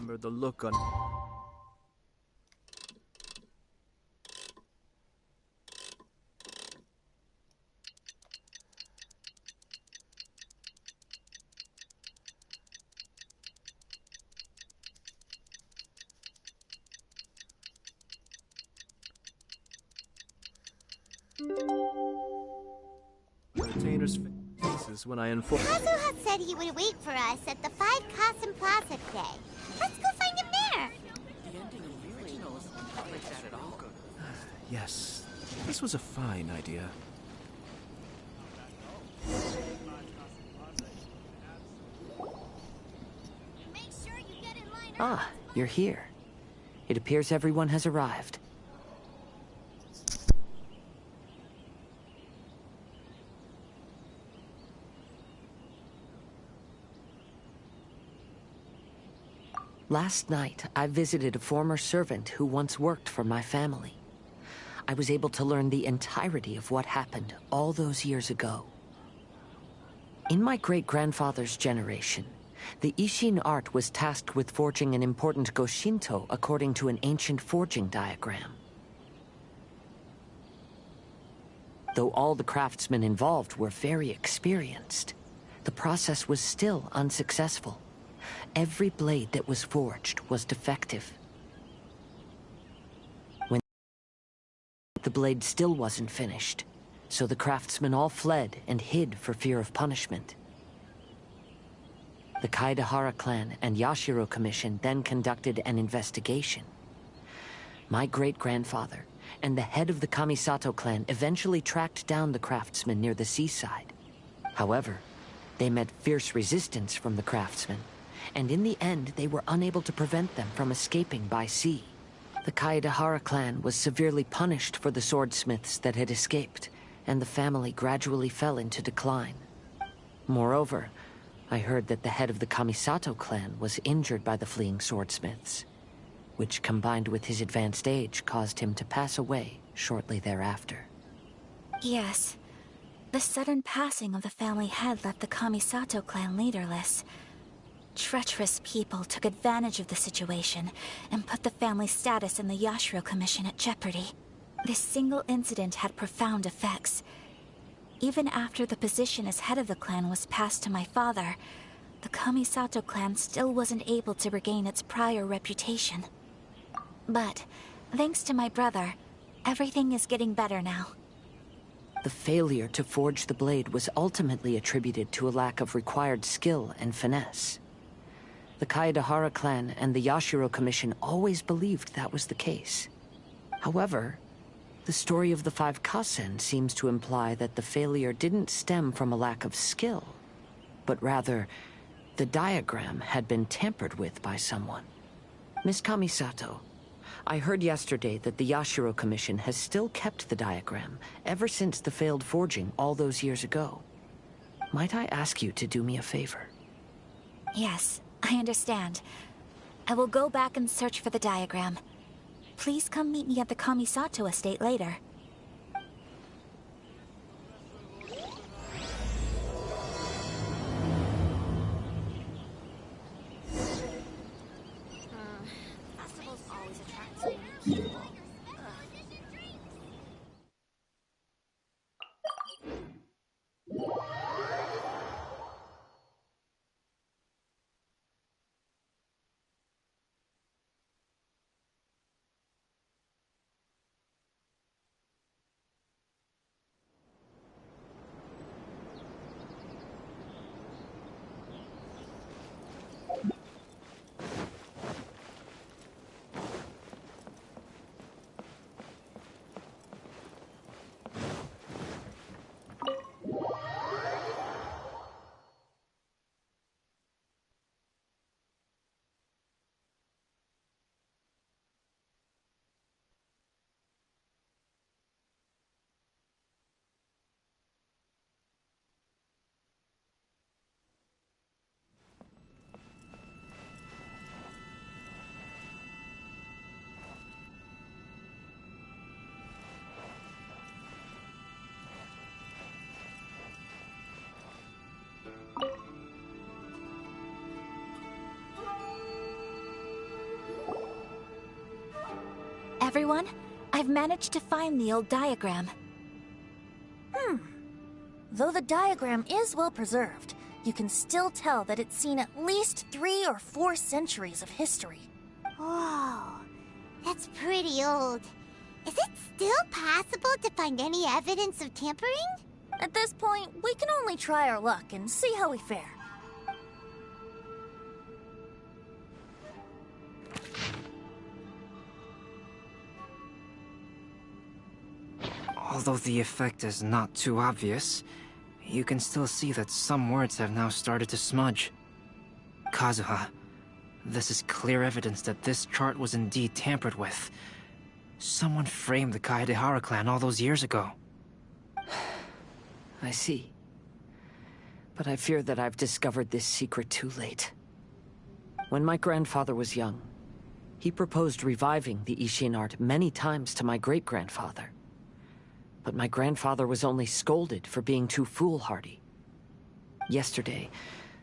remember the look on... entertainers' faces when I informed... Kazuha said he would wait for us at the 5 Kasen Plaza today. Let's go find him there! The ending of the original isn't like that at all. Yes, this was a fine idea. Make sure you get in line. Ah, you're here. It appears everyone has arrived. Last night, I visited a former servant who once worked for my family. I was able to learn the entirety of what happened all those years ago. In my great-grandfather's generation, the Ishin art was tasked with forging an important Goshinto according to an ancient forging diagram. Though all the craftsmen involved were very experienced, the process was still unsuccessful. Every blade that was forged was defective. When the blade still wasn't finished, so the craftsmen all fled and hid for fear of punishment. The Kaedahara clan and Yashiro Commission then conducted an investigation. My great-grandfather and the head of the Kamisato clan eventually tracked down the craftsmen near the seaside. However, they met fierce resistance from the craftsmen, and in the end they were unable to prevent them from escaping by sea. The Kaedahara clan was severely punished for the swordsmiths that had escaped, and the family gradually fell into decline. Moreover, I heard that the head of the Kamisato clan was injured by the fleeing swordsmiths, which combined with his advanced age caused him to pass away shortly thereafter. Yes. The sudden passing of the family head left the Kamisato clan leaderless. Treacherous people took advantage of the situation and put the family's status in the Yashiro Commission at jeopardy. This single incident had profound effects. Even after the position as head of the clan was passed to my father, the Kamisato clan still wasn't able to regain its prior reputation. But, thanks to my brother, everything is getting better now. The failure to forge the blade was ultimately attributed to a lack of required skill and finesse. The Kaedahara clan and the Yashiro Commission always believed that was the case. However, the story of the 5 Kasen seems to imply that the failure didn't stem from a lack of skill, but rather, the diagram had been tampered with by someone. Miss Kamisato, I heard yesterday that the Yashiro Commission has still kept the diagram ever since the failed forging all those years ago. Might I ask you to do me a favor? Yes, I understand. I will go back and search for the diagram. Please come meet me at the Kamisato estate later. Festivals always attract so many people. Everyone, I've managed to find the old diagram. Though the diagram is well preserved, you can still tell that it's seen at least 3 or 4 centuries of history. Whoa, that's pretty old. Is it still possible to find any evidence of tampering? At this point, we can only try our luck and see how we fare. Although the effect is not too obvious, you can still see that some words have now started to smudge. Kazuha, this is clear evidence that this chart was indeed tampered with. Someone framed the Kaedehara clan all those years ago. I see. But I fear that I've discovered this secret too late. When my grandfather was young, he proposed reviving the Ishin art many times to my great-grandfather. But my grandfather was only scolded for being too foolhardy. Yesterday,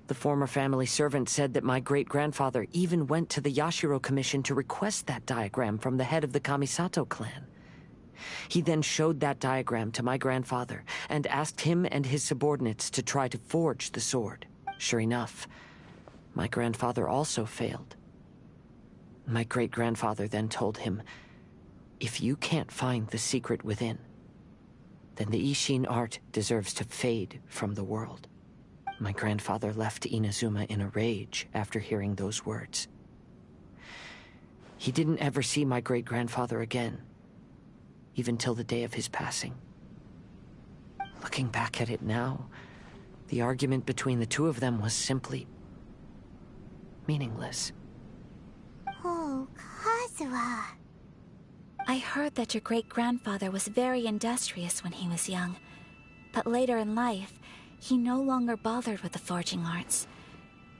the former family servant said that my great-grandfather even went to the Yashiro Commission to request that diagram from the head of the Kamisato clan. He then showed that diagram to my grandfather and asked him and his subordinates to try to forge the sword. Sure enough, my grandfather also failed. My great-grandfather then told him, "If you can't find the secret within, then the Ishin art deserves to fade from the world." My grandfather left Inazuma in a rage after hearing those words. He didn't ever see my great-grandfather again, even till the day of his passing. Looking back at it now, the argument between the two of them was simply meaningless. Oh, Kazuha. I heard that your great-grandfather was very industrious when he was young, but later in life, he no longer bothered with the forging arts.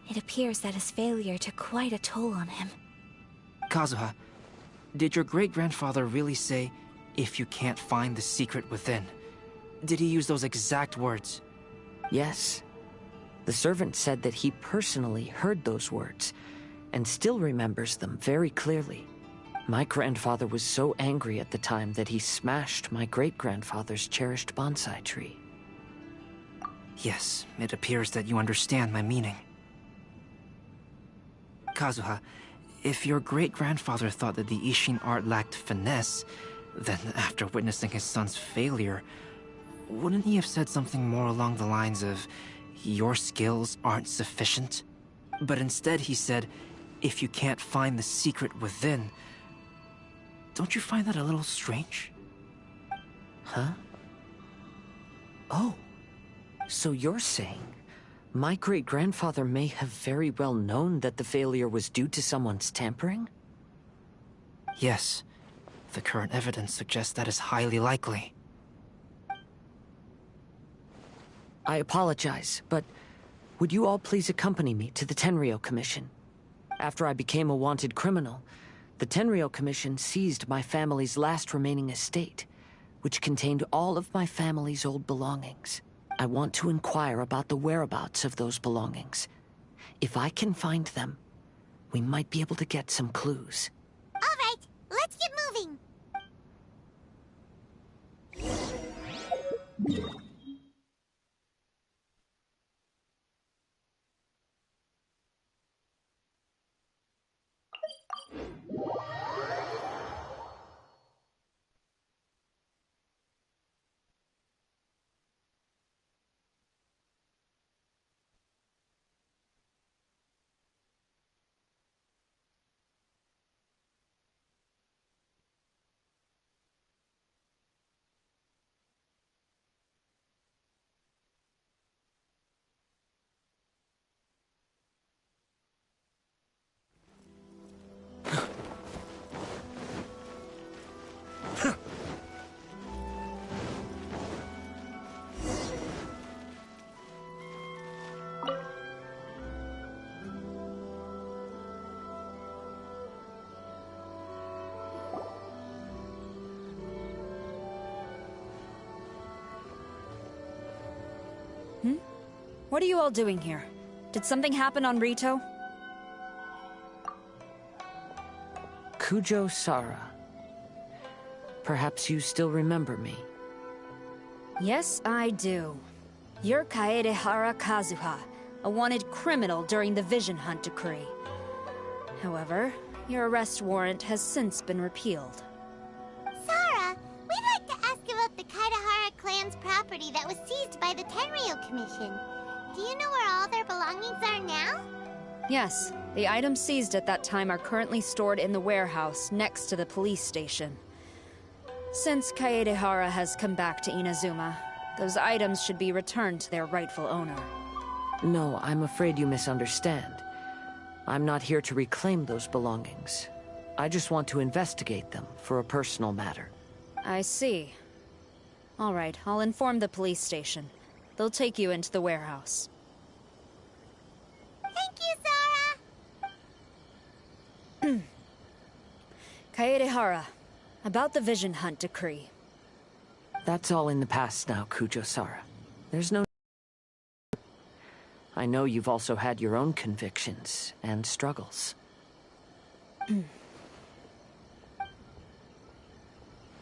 It appears that his failure took quite a toll on him. Kazuha, did your great-grandfather really say, "If you can't find the secret within"? Did he use those exact words? Yes. The servant said that he personally heard those words, and still remembers them very clearly. My grandfather was so angry at the time that he smashed my great-grandfather's cherished bonsai tree. Yes, it appears that you understand my meaning. Kazuha, if your great-grandfather thought that the Ishin art lacked finesse, then after witnessing his son's failure, wouldn't he have said something more along the lines of, "Your skills aren't sufficient"? But instead he said, "If you can't find the secret within." Don't you find that a little strange? Huh? Oh. So you're saying my great-grandfather may have very well known that the failure was due to someone's tampering? Yes. The current evidence suggests that is highly likely. I apologize, but would you all please accompany me to the Tenryo Commission? After I became a wanted criminal, the Tenryo Commission seized my family's last remaining estate, which contained all of my family's old belongings. I want to inquire about the whereabouts of those belongings. If I can find them, we might be able to get some clues. All right, let's get moving. What are you all doing here? Did something happen on Rito? Kujo Sara. Perhaps you still remember me. Yes, I do. You're Kaedehara Kazuha, a wanted criminal during the Vision Hunt decree. However, your arrest warrant has since been repealed. Sara, we'd like to ask about the Kaedehara clan's property that was seized by the Tenryo Commission. Do you know where all their belongings are now? Yes, the items seized at that time are currently stored in the warehouse next to the police station. Since Kaedehara has come back to Inazuma, those items should be returned to their rightful owner. No, I'm afraid you misunderstand. I'm not here to reclaim those belongings. I just want to investigate them for a personal matter. I see. All right, I'll inform the police station. They'll take you into the warehouse. Thank you, Sara! Kaedehara, about the Vision Hunt decree. That's all in the past now, Kujo-Sara. There's no... I know you've also had your own convictions and struggles.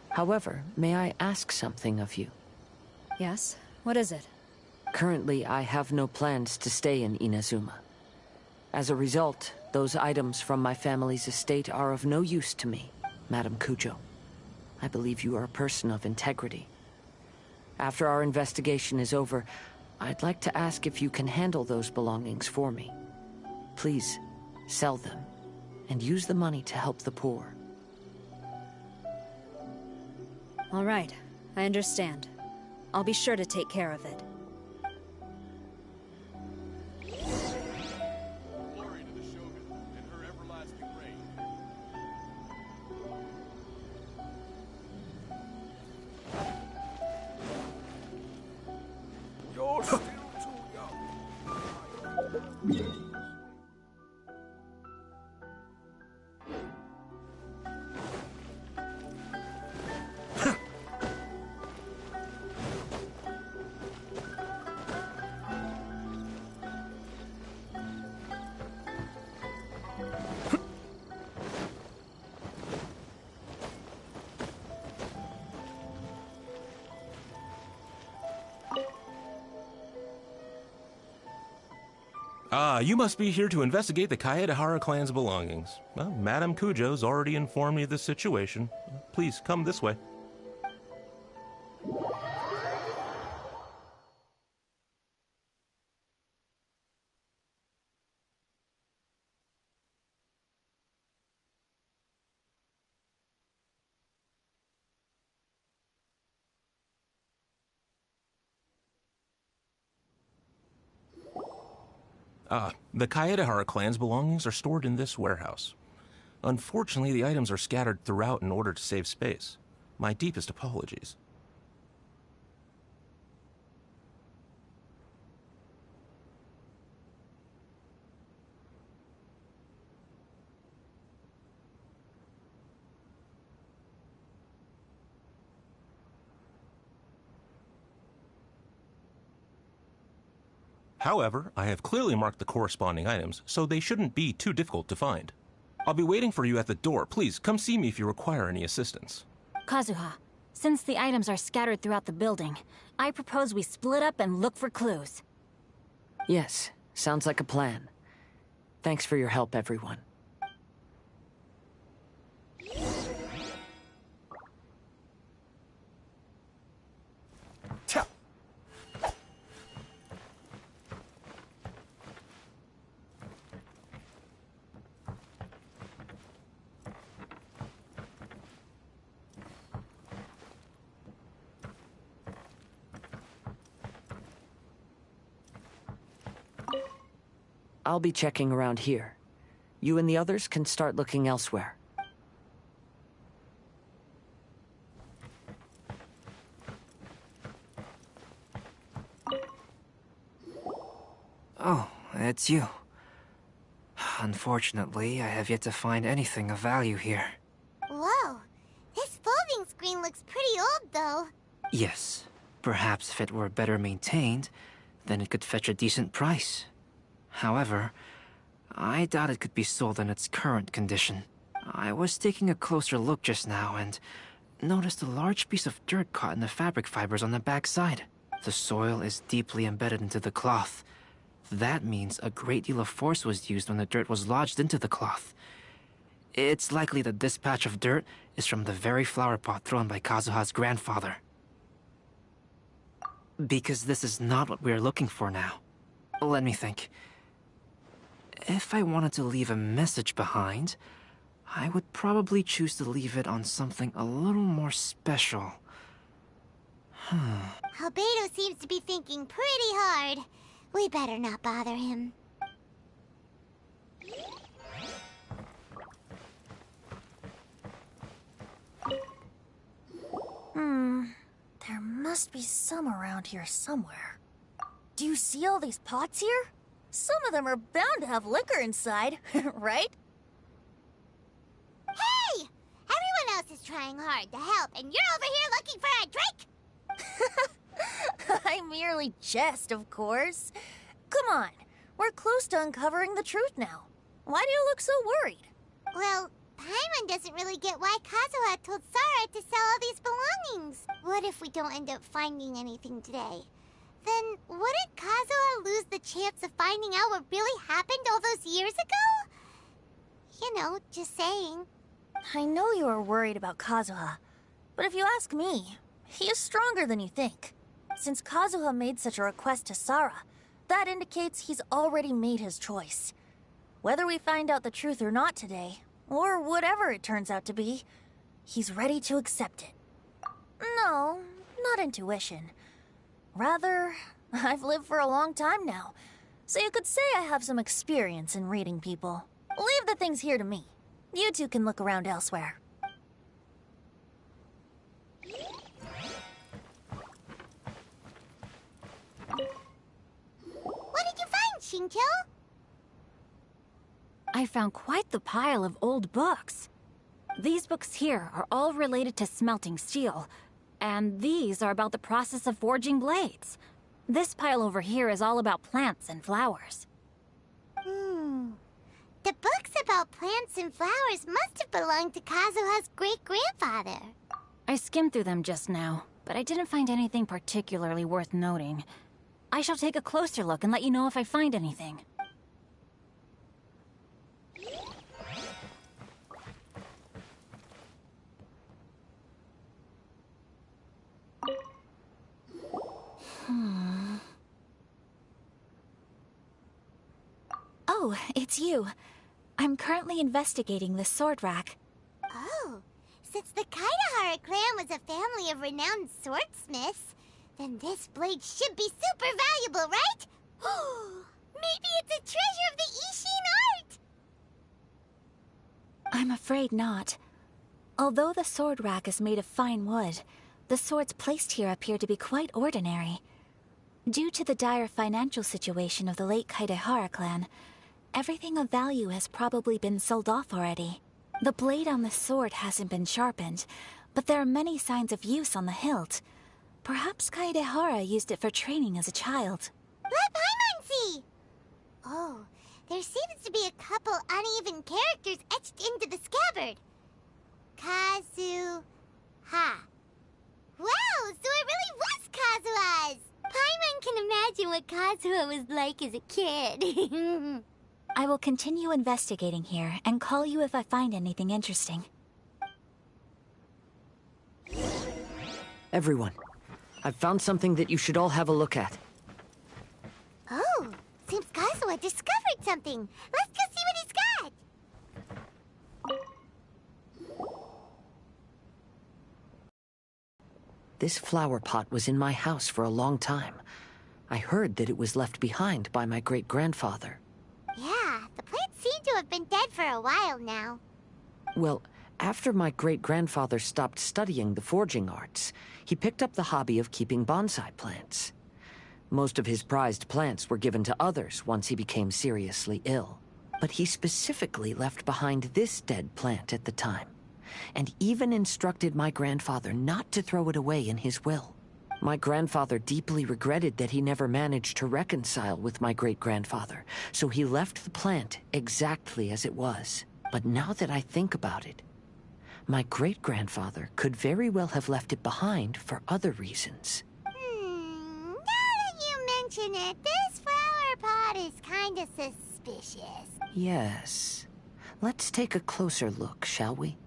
However, may I ask something of you? Yes? What is it? Currently, I have no plans to stay in Inazuma. As a result, those items from my family's estate are of no use to me, Madam Kujo. I believe you are a person of integrity. After our investigation is over, I'd like to ask if you can handle those belongings for me. Please, sell them, and use the money to help the poor. All right, I understand. I'll be sure to take care of it. Glory to the Shogun and her everlasting reign. You're still too young. You must be here to investigate the Kaedehara clan's belongings. Well, Madame Kujo's already informed me of the situation. Please, come this way. The Kaedehara clan's belongings are stored in this warehouse. Unfortunately, the items are scattered throughout in order to save space. My deepest apologies. However, I have clearly marked the corresponding items, so they shouldn't be too difficult to find. I'll be waiting for you at the door. Please, come see me if you require any assistance. Kazuha, since the items are scattered throughout the building, I propose we split up and look for clues. Yes, sounds like a plan. Thanks for your help, everyone. I'll be checking around here. You and the others can start looking elsewhere. Oh, it's you. Unfortunately, I have yet to find anything of value here. Whoa, this folding screen looks pretty old, though. Yes, perhaps if it were better maintained, then it could fetch a decent price. However, I doubt it could be sold in its current condition. I was taking a closer look just now, and noticed a large piece of dirt caught in the fabric fibers on the backside. The soil is deeply embedded into the cloth. That means a great deal of force was used when the dirt was lodged into the cloth. It's likely that this patch of dirt is from the very flower pot thrown by Kazuha's grandfather. Because this is not what we're looking for now. Let me think. If I wanted to leave a message behind, I would probably choose to leave it on something a little more special. Albedo seems to be thinking pretty hard. We better not bother him. There must be some around here somewhere. Do you see all these pots here? Some of them are bound to have liquor inside, right? Hey! Everyone else is trying hard to help, and you're over here looking for a drink? I merely jest, of course. Come on, we're close to uncovering the truth now. Why do you look so worried? Well, Paimon doesn't really get why Kazuha told Sarah to sell all these belongings. What if we don't end up finding anything today? Then wouldn't Kazuha lose the chance of finding out what really happened all those years ago? You know, just saying. I know you are worried about Kazuha, but if you ask me, he is stronger than you think. Since Kazuha made such a request to Sarah, that indicates he's already made his choice. Whether we find out the truth or not today, or whatever it turns out to be, he's ready to accept it. No, not intuition. Rather, I've lived for a long time now, so you could say I have some experience in reading people. Leave the things here to me. You two can look around elsewhere. What did you find, Shincho? I found quite the pile of old books. These books here are all related to smelting steel, and these are about the process of forging blades. This pile over here is all about plants and flowers. The books about plants and flowers must have belonged to Kazuha's great-grandfather. I skimmed through them just now, but I didn't find anything particularly worth noting. I shall take a closer look and let you know if I find anything. Oh, it's you. I'm currently investigating this sword rack. Oh, since the Kaidahara clan was a family of renowned swordsmiths, then this blade should be super valuable, right? Maybe it's a treasure of the Ishin art! I'm afraid not. Although the sword rack is made of fine wood, the swords placed here appear to be quite ordinary. Due to the dire financial situation of the late Kaidahara clan, everything of value has probably been sold off already. The blade on the sword hasn't been sharpened, but there are many signs of use on the hilt. Perhaps Kaidahara used it for training as a child. Let Paimon see! Oh, there seems to be a couple uneven characters etched into the scabbard. Kazu-ha. Wow, so it really was Kazuha's! Paimon can imagine what Kazuha was like as a kid. I will continue investigating here and call you if I find anything interesting. Everyone, I've found something that you should all have a look at. Oh, seems Kazuha discovered something. Let's go see what he's got. This flower pot was in my house for a long time. I heard that it was left behind by my great-grandfather. Yeah, the plants seem to have been dead for a while now. Well, after my great-grandfather stopped studying the forging arts, he picked up the hobby of keeping bonsai plants. Most of his prized plants were given to others once he became seriously ill. But he specifically left behind this dead plant at the time, and even instructed my grandfather not to throw it away in his will. My grandfather deeply regretted that he never managed to reconcile with my great-grandfather, so he left the plant exactly as it was. But now that I think about it, My great-grandfather could very well have left it behind for other reasons. Now that you mention it, this flower pot is kinda suspicious. Yes. Let's take a closer look, shall we?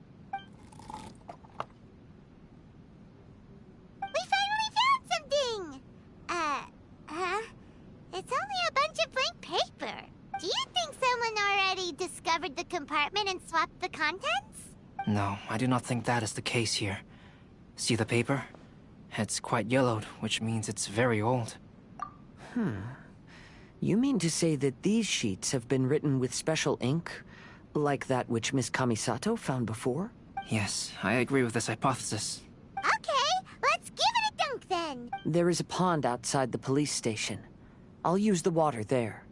We finally found something! It's only a bunch of blank paper. Do you think someone already discovered the compartment and swapped the contents? No, I do not think that is the case here. See the paper? It's quite yellowed, which means it's very old. You mean to say that these sheets have been written with special ink? Like that which Miss Kamisato found before? Yes, I agree with this hypothesis. Okay, let's give it a dunk then. There is a pond outside the police station. I'll use the water there.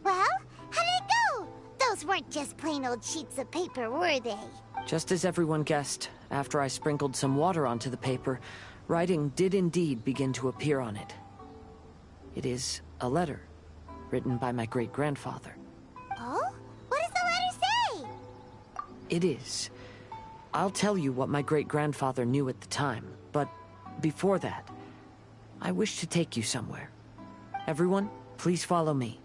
Well, how did it go? Those weren't just plain old sheets of paper, were they? Just as everyone guessed, after I sprinkled some water onto the paper, writing did indeed begin to appear on it. It is a letter, written by my great-grandfather. Oh? What does the letter say? It is. I'll tell you what my great-grandfather knew at the time, but before that, I wish to take you somewhere. Everyone, please follow me.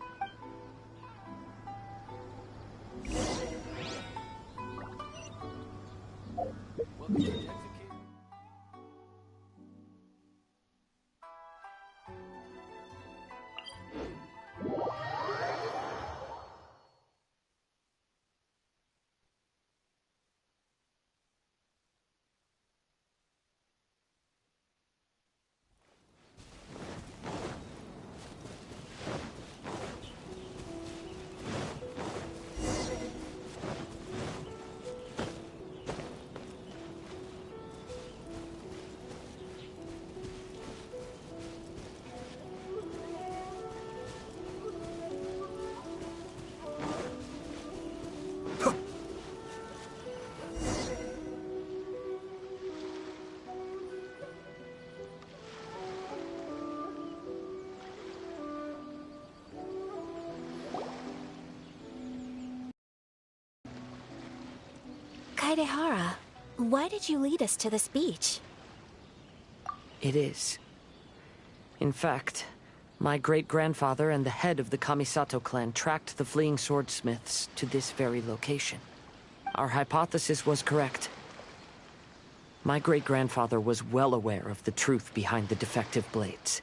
Kaedehara, why did you lead us to this beach? It is. In fact, my great-grandfather and the head of the Kamisato clan tracked the fleeing swordsmiths to this very location. Our hypothesis was correct. My great-grandfather was well aware of the truth behind the defective blades.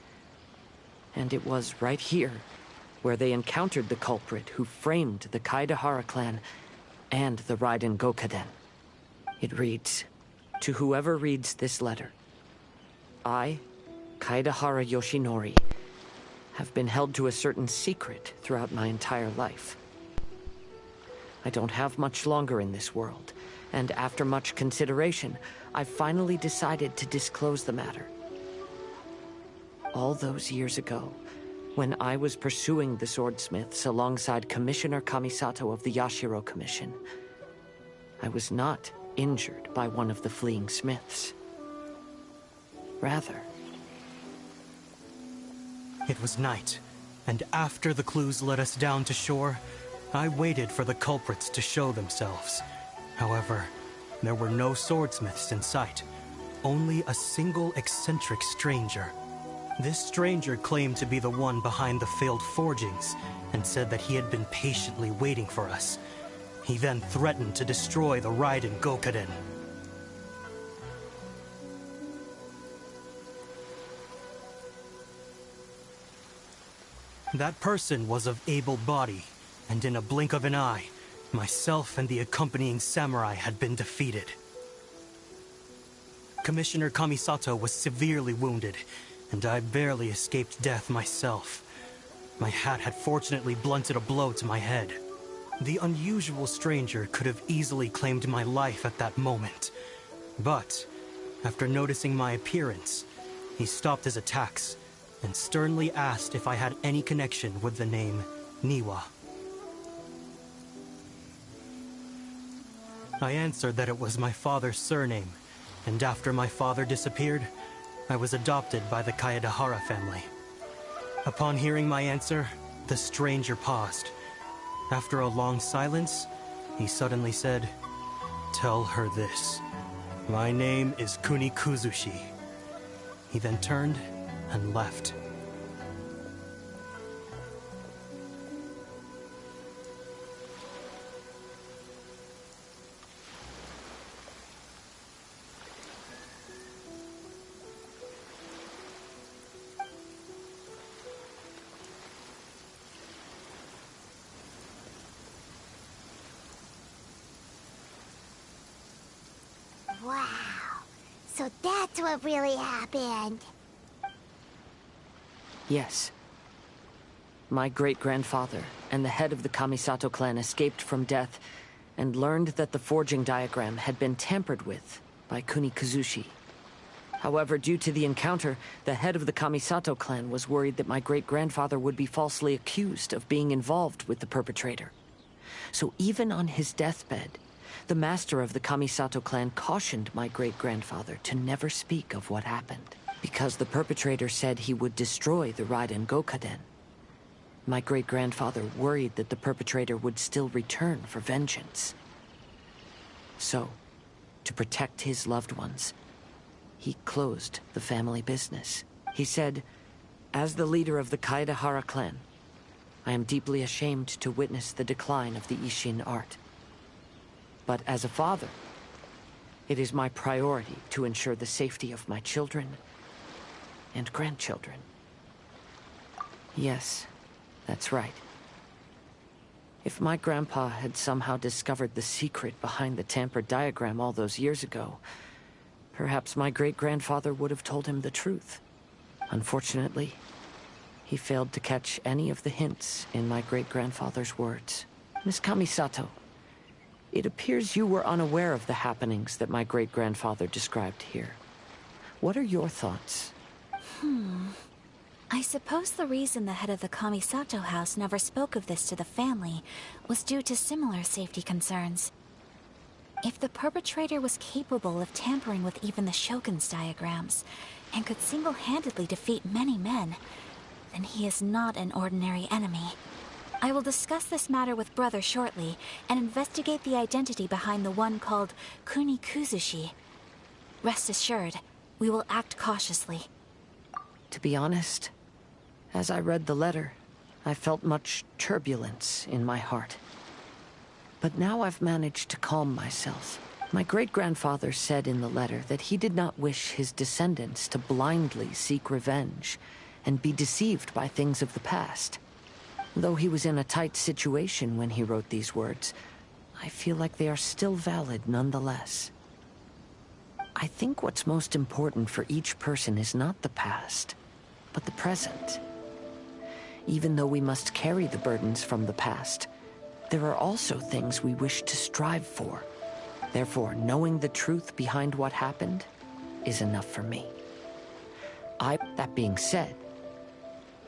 And it was right here where they encountered the culprit who framed the Kaedehara clan and the Raiden Gokaden. It reads, "To whoever reads this letter, I, Kaedehara Yoshinori, have been held to a certain secret throughout my entire life. I don't have much longer in this world, and after much consideration, I finally decided to disclose the matter. All those years ago, when I was pursuing the swordsmiths alongside Commissioner Kamisato of the Yashiro Commission, I was not injured by one of the fleeing smiths. Rather, it was night, and after the clues led us down to shore, I waited for the culprits to show themselves. However, there were no swordsmiths in sight, only a single eccentric stranger. This stranger claimed to be the one behind the failed forgings, and said that he had been patiently waiting for us. He then threatened to destroy the Raiden Gokaden. That person was of able body, and in a blink of an eye, myself and the accompanying samurai had been defeated. Commissioner Kamisato was severely wounded, and I barely escaped death myself. My hat had fortunately blunted a blow to my head. The unusual stranger could have easily claimed my life at that moment. But, after noticing my appearance, he stopped his attacks and sternly asked if I had any connection with the name Niwa. I answered that it was my father's surname, and after my father disappeared, I was adopted by the Kaedahara family. Upon hearing my answer, the stranger paused. After a long silence, he suddenly said, "Tell her this. My name is Kuni Kuzushi." He then turned and left. Wow. So that's what really happened. Yes. My great-grandfather and the head of the Kamisato clan escaped from death and learned that the forging diagram had been tampered with by Kuni Kuzushi. However, due to the encounter, the head of the Kamisato clan was worried that my great-grandfather would be falsely accused of being involved with the perpetrator. So even on his deathbed, the master of the Kamisato clan cautioned my great-grandfather to never speak of what happened, because the perpetrator said he would destroy the Raiden Gokaden. My great-grandfather worried that the perpetrator would still return for vengeance. So, to protect his loved ones, he closed the family business. He said, "As the leader of the Kaedahara clan, I am deeply ashamed to witness the decline of the Ishin art. But as a father, it is my priority to ensure the safety of my children and grandchildren." Yes, that's right. If my grandpa had somehow discovered the secret behind the tampered diagram all those years ago, perhaps my great-grandfather would have told him the truth. Unfortunately, he failed to catch any of the hints in my great-grandfather's words. Miss Kamisato, it appears you were unaware of the happenings that my great-grandfather described here. What are your thoughts? I suppose the reason the head of the Kamisato house never spoke of this to the family was due to similar safety concerns. If the perpetrator was capable of tampering with even the Shogun's diagrams, and could single-handedly defeat many men, then he is not an ordinary enemy. I will discuss this matter with Brother shortly, and investigate the identity behind the one called Kuni Kuzushi. Rest assured, we will act cautiously. To be honest, as I read the letter, I felt much turbulence in my heart. But now I've managed to calm myself. My great-grandfather said in the letter that he did not wish his descendants to blindly seek revenge and be deceived by things of the past. Though he was in a tight situation when he wrote these words, I feel like they are still valid nonetheless. I think what's most important for each person is not the past, but the present. Even though we must carry the burdens from the past, there are also things we wish to strive for. Therefore, knowing the truth behind what happened is enough for me. That being said,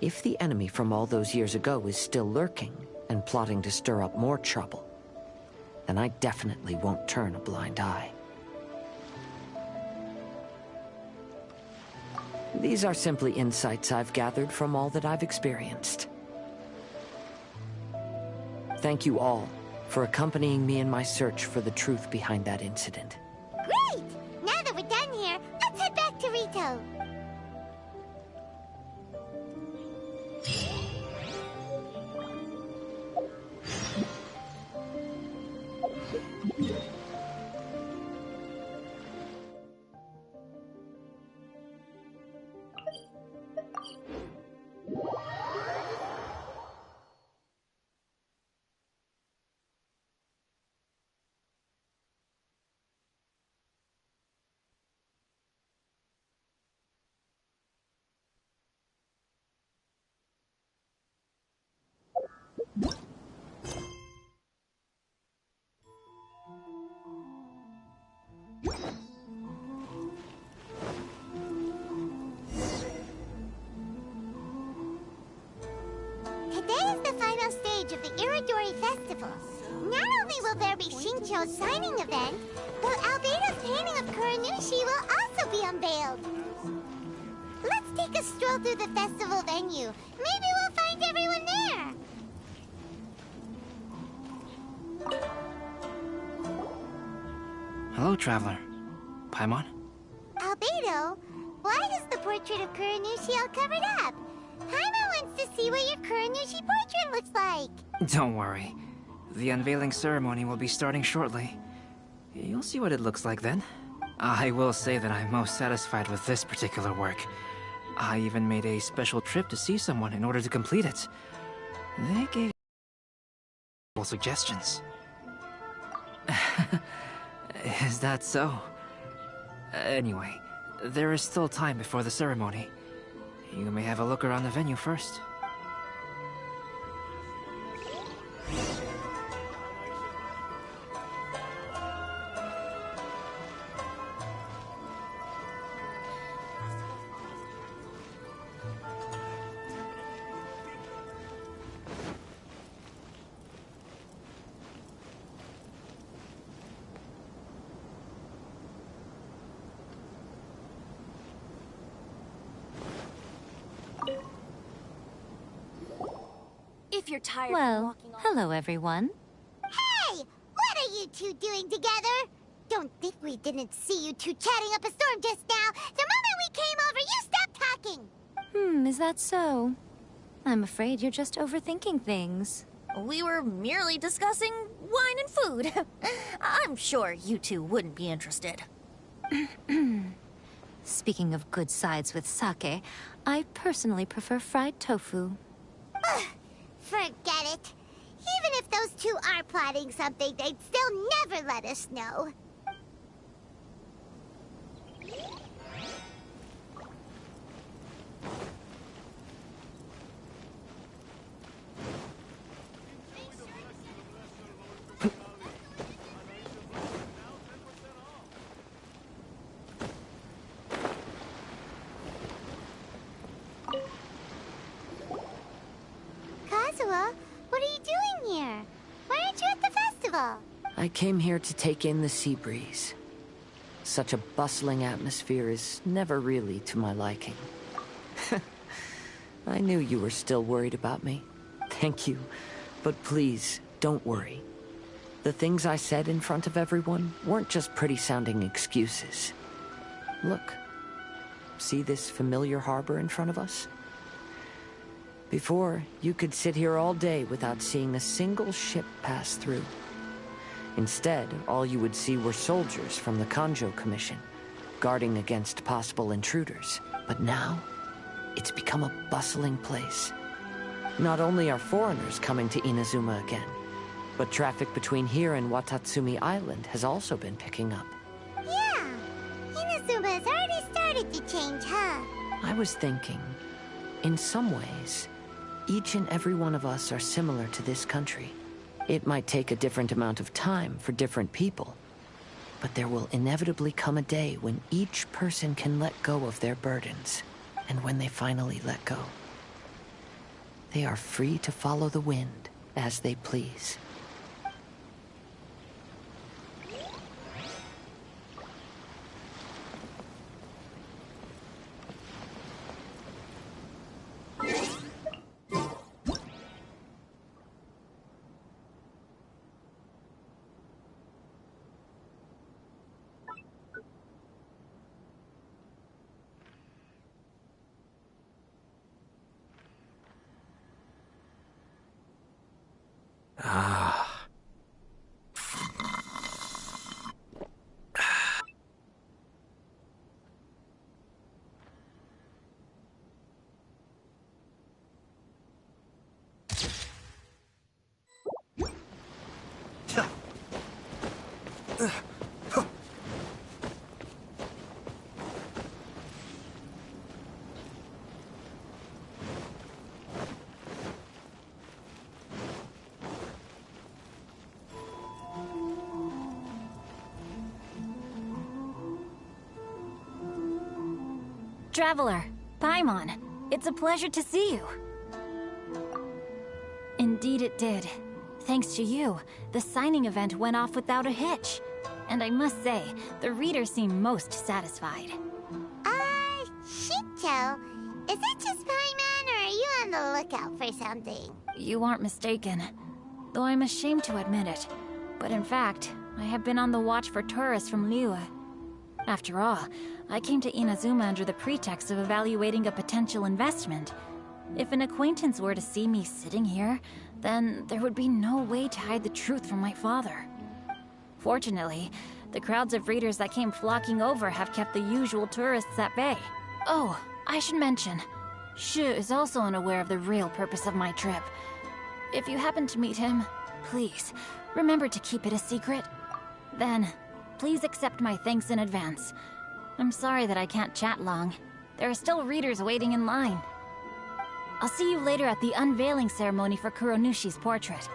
if the enemy from all those years ago is still lurking and plotting to stir up more trouble, then I definitely won't turn a blind eye. These are simply insights I've gathered from all that I've experienced. Thank you all for accompanying me in my search for the truth behind that incident. Great! Now that we're done here, let's head back to Rito. stage of the Irodori Festival. Not only will there be Shincho's signing event, but Albedo's painting of Kuranushi will also be unveiled. Let's take a stroll through the festival venue. Maybe we'll find everyone there. Hello, traveler. Paimon? Albedo, why is the portrait of Kuranushi all covered up? Paimon wants to see what your Kuranushi portrait looks like. Don't worry. The unveiling ceremony will be starting shortly. You'll see what it looks like then. I will say that I'm most satisfied with this particular work. I even made a special trip to see someone in order to complete it. They gave suggestions. Is that so? Anyway, there is still time before the ceremony. You may have a look around the venue first. If you're tired of Well, walking all... hello everyone. Hey! What are you two doing together? Don't think we didn't see you two chatting up a storm just now. The moment we came over, you stopped talking! Is that so? I'm afraid you're just overthinking things. We were merely discussing wine and food. I'm sure you two wouldn't be interested. Speaking of good sides with sake, I personally prefer fried tofu. Forget it. Even if those two are plotting something, they'd still never let us know. Kazuha, what are you doing here? Why aren't you at the festival? I came here to take in the sea breeze. Such a bustling atmosphere is never really to my liking. I knew you were still worried about me. Thank you. But please, don't worry. The things I said in front of everyone weren't just pretty-sounding excuses. Look. See this familiar harbor in front of us? Before, you could sit here all day without seeing a single ship pass through. Instead, all you would see were soldiers from the Kanjo Commission, guarding against possible intruders. But now, it's become a bustling place. Not only are foreigners coming to Inazuma again, but traffic between here and Watatsumi Island has also been picking up. Yeah, Inazuma has already started to change, huh? I was thinking, in some ways, each and every one of us are similar to this country. It might take a different amount of time for different people, but there will inevitably come a day when each person can let go of their burdens. And when they finally let go, they are free to follow the wind as they please. Traveler, Paimon, it's a pleasure to see you. Indeed it did. Thanks to you, the signing event went off without a hitch. And I must say, the readers seem most satisfied. Shinto, is that just Paimon, or are you on the lookout for something? You aren't mistaken. Though I'm ashamed to admit it. But in fact, I have been on the watch for tourists from Liyue. After all, I came to Inazuma under the pretext of evaluating a potential investment. If an acquaintance were to see me sitting here, then there would be no way to hide the truth from my father. Fortunately, the crowds of readers that came flocking over have kept the usual tourists at bay. Oh, I should mention, Shu is also unaware of the real purpose of my trip. If you happen to meet him, please, remember to keep it a secret. Then, please accept my thanks in advance. I'm sorry that I can't chat long. There are still readers waiting in line. I'll see you later at the unveiling ceremony for Kuronushi's portrait.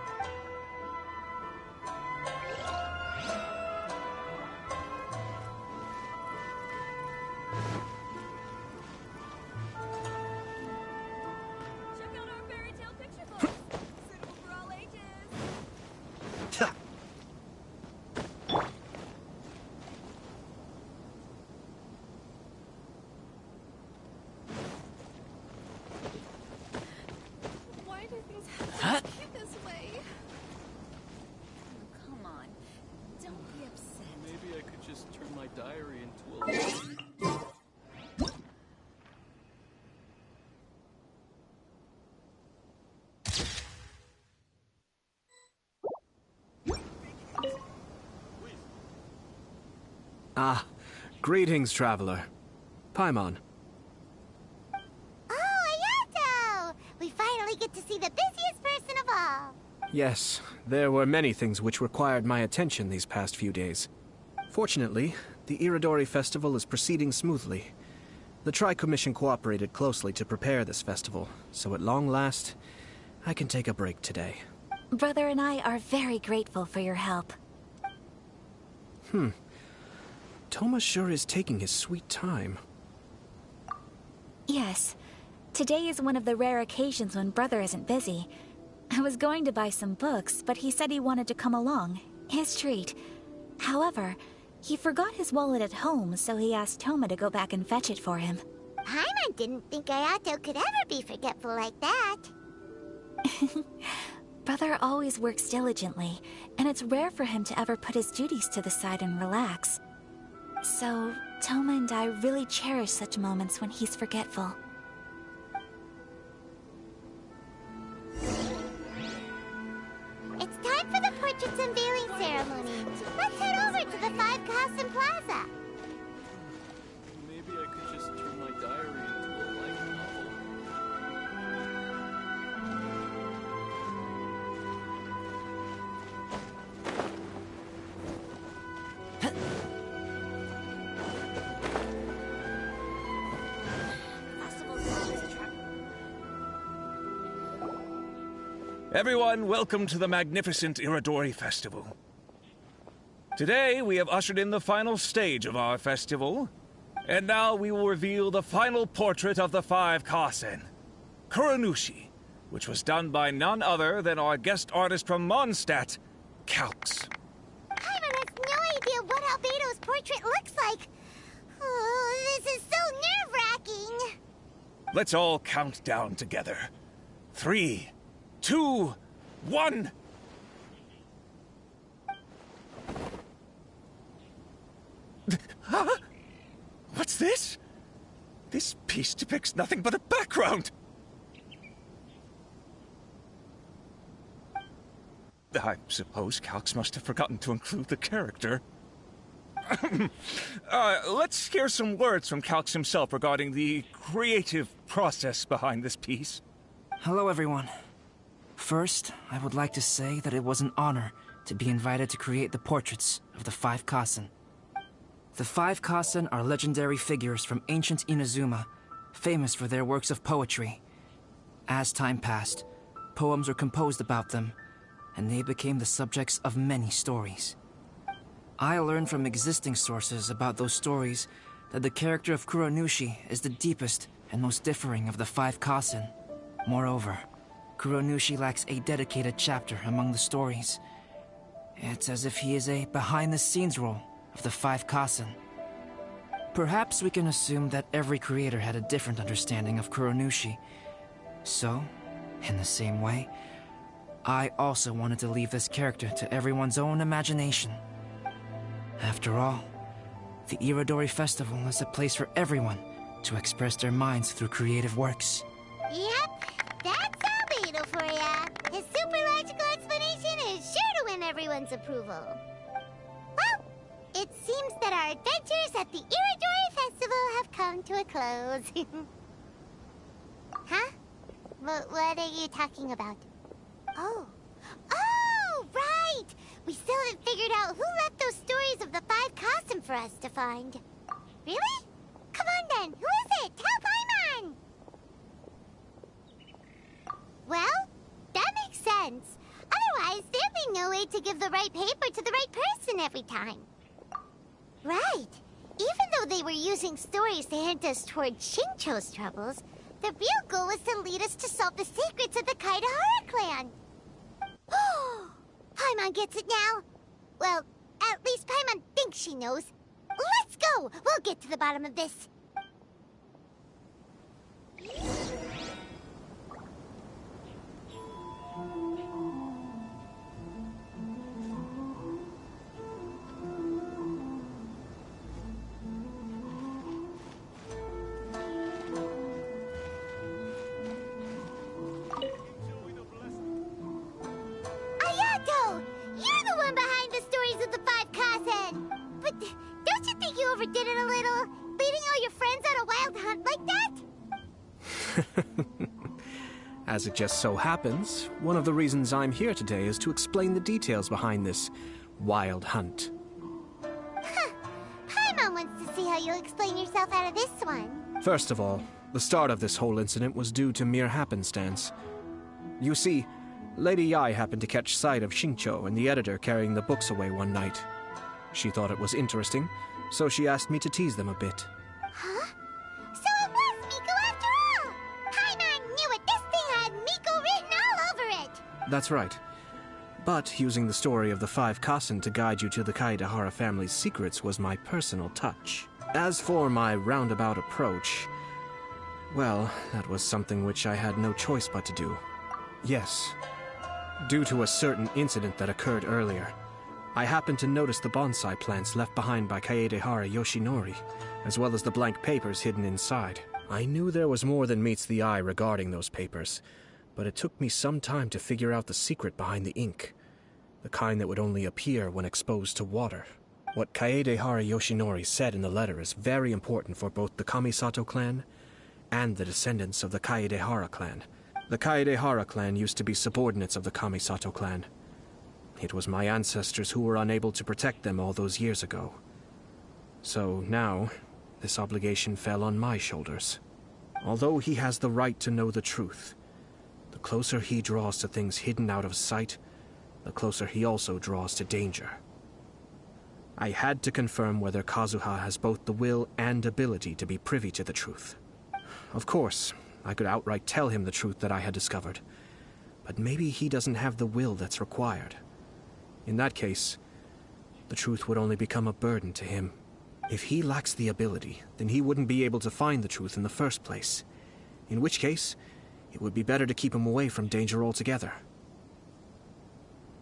Ah, greetings, traveler. Paimon. Oh, Ayato! We finally get to see the busiest person of all. Yes, there were many things which required my attention these past few days. Fortunately, the Irodori festival is proceeding smoothly. The Tri-Commission cooperated closely to prepare this festival, so at long last, I can take a break today. Brother and I are very grateful for your help. Toma sure is taking his sweet time. Yes. Today is one of the rare occasions when Brother isn't busy. I was going to buy some books, but he said he wanted to come along. His treat. However, he forgot his wallet at home, so he asked Toma to go back and fetch it for him. Paimon didn't think Ayato could ever be forgetful like that. Brother always works diligently, and it's rare for him to ever put his duties to the side and relax. So, Toma and I really cherish such moments when he's forgetful. It's time for the portraits unveiling ceremony. Let's head over to the Five Kasen Plaza. Maybe I could just turn my diary into a light novel. Everyone, welcome to the magnificent Irodori Festival. Today, we have ushered in the final stage of our festival, and now we will reveal the final portrait of the Five Kasen, Kuronushi, which was done by none other than our guest artist from Mondstadt, Calx. Paimon has no idea what Albedo's portrait looks like. Oh, this is so nerve-wracking. Let's all count down together. 3, 2, 1. Huh? What's this? This piece depicts nothing but a background. I suppose Calx must have forgotten to include the character. Let's hear some words from Calx himself regarding the creative process behind this piece. Hello, everyone. First, I would like to say that it was an honor to be invited to create the portraits of the Five Kasen. The Five Kasen are legendary figures from ancient Inazuma, famous for their works of poetry. As time passed, poems were composed about them, and they became the subjects of many stories. I learned from existing sources about those stories that the character of Kuronushi is the deepest and most differing of the Five Kasen. Moreover, Kuronushi lacks a dedicated chapter among the stories. It's as if he is a behind-the-scenes role of the Five Kasen. Perhaps we can assume that every creator had a different understanding of Kuronushi. So, in the same way, I also wanted to leave this character to everyone's own imagination. After all, the Irodori Festival is a place for everyone to express their minds through creative works. Yep, that's Albedo for ya. His super logical explanation is sure to win everyone's approval. Well, it seems that our adventures at the Irodori Festival have come to a close. Huh? What are you talking about? Oh, right! We still haven't figured out who left those stories of the Five Kasen for us to find. Really? Come on then, who is it? Tell Paimon! Well, that makes sense. Otherwise, there'd be no way to give the right paper to the right person every time. Right. Even though they were using stories to hint us toward Shincho's troubles, the real goal was to lead us to solve the secrets of the Kaedehara clan. Paimon gets it now. Well, at least Paimon thinks she knows. Let's go! We'll get to the bottom of this. Ayato! You're the one behind the stories of the Five Kasen! But don't you think you overdid it a little? Leading all your friends on a wild hunt like that? As it just so happens, one of the reasons I'm here today is to explain the details behind this wild hunt. Huh. Paimon wants to see how you'll explain yourself out of this one. First of all, the start of this whole incident was due to mere happenstance. You see, Lady Yai happened to catch sight of Shincho and the editor carrying the books away one night. She thought it was interesting, so she asked me to tease them a bit. Huh? So it was Miko after all! Paimon knew it! This thing had Miko written all over it! That's right. But using the story of the Five Kasen to guide you to the Kaedehara family's secrets was my personal touch. As for my roundabout approach, well, that was something which I had no choice but to do. Yes. Due to a certain incident that occurred earlier, I happened to notice the bonsai plants left behind by Kaedehara Yoshinori, as well as the blank papers hidden inside. I knew there was more than meets the eye regarding those papers, but it took me some time to figure out the secret behind the ink, the kind that would only appear when exposed to water. What Kaedehara Yoshinori said in the letter is very important for both the Kamisato clan and the descendants of the Kaedehara clan. The Kaedehara clan used to be subordinates of the Kamisato clan. It was my ancestors who were unable to protect them all those years ago. So now, this obligation fell on my shoulders. Although he has the right to know the truth, the closer he draws to things hidden out of sight, the closer he also draws to danger. I had to confirm whether Kazuha has both the will and ability to be privy to the truth. Of course, I could outright tell him the truth that I had discovered, but maybe he doesn't have the will that's required. In that case, the truth would only become a burden to him. If he lacks the ability, then he wouldn't be able to find the truth in the first place. In which case, it would be better to keep him away from danger altogether.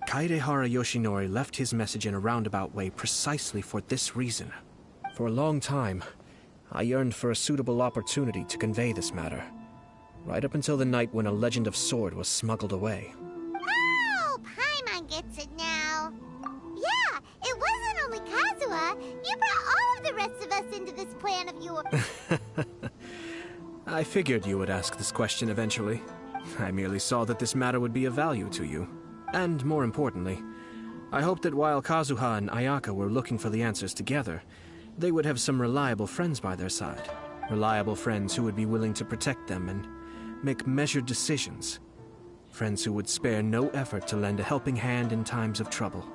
Kaedehara Yoshinori left his message in a roundabout way precisely for this reason. For a long time, I yearned for a suitable opportunity to convey this matter, right up until the night when a legend of sword was smuggled away. Oh, Paimon gets it now. Yeah, it wasn't only Kazuha. You brought all of the rest of us into this plan of yours. I figured you would ask this question eventually. I merely saw that this matter would be of value to you. And more importantly, I hoped that while Kazuha and Ayaka were looking for the answers together, they would have some reliable friends by their side. Reliable friends who would be willing to protect them and make measured decisions. Friends who would spare no effort to lend a helping hand in times of trouble.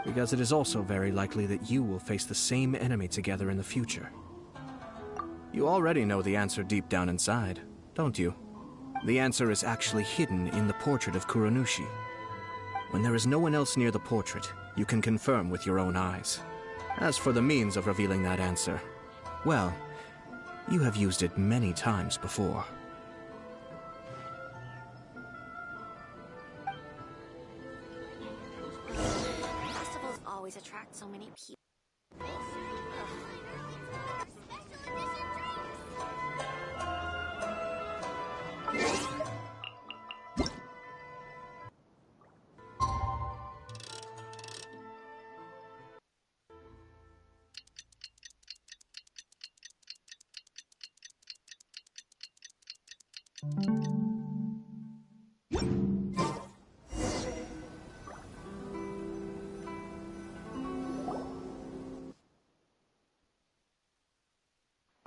Because it is also very likely that you will face the same enemy together in the future. You already know the answer deep down inside, don't you? The answer is actually hidden in the portrait of Kuronushi. When there is no one else near the portrait, you can confirm with your own eyes. As for the means of revealing that answer, well, you have used it many times before. Festivals always attract so many people.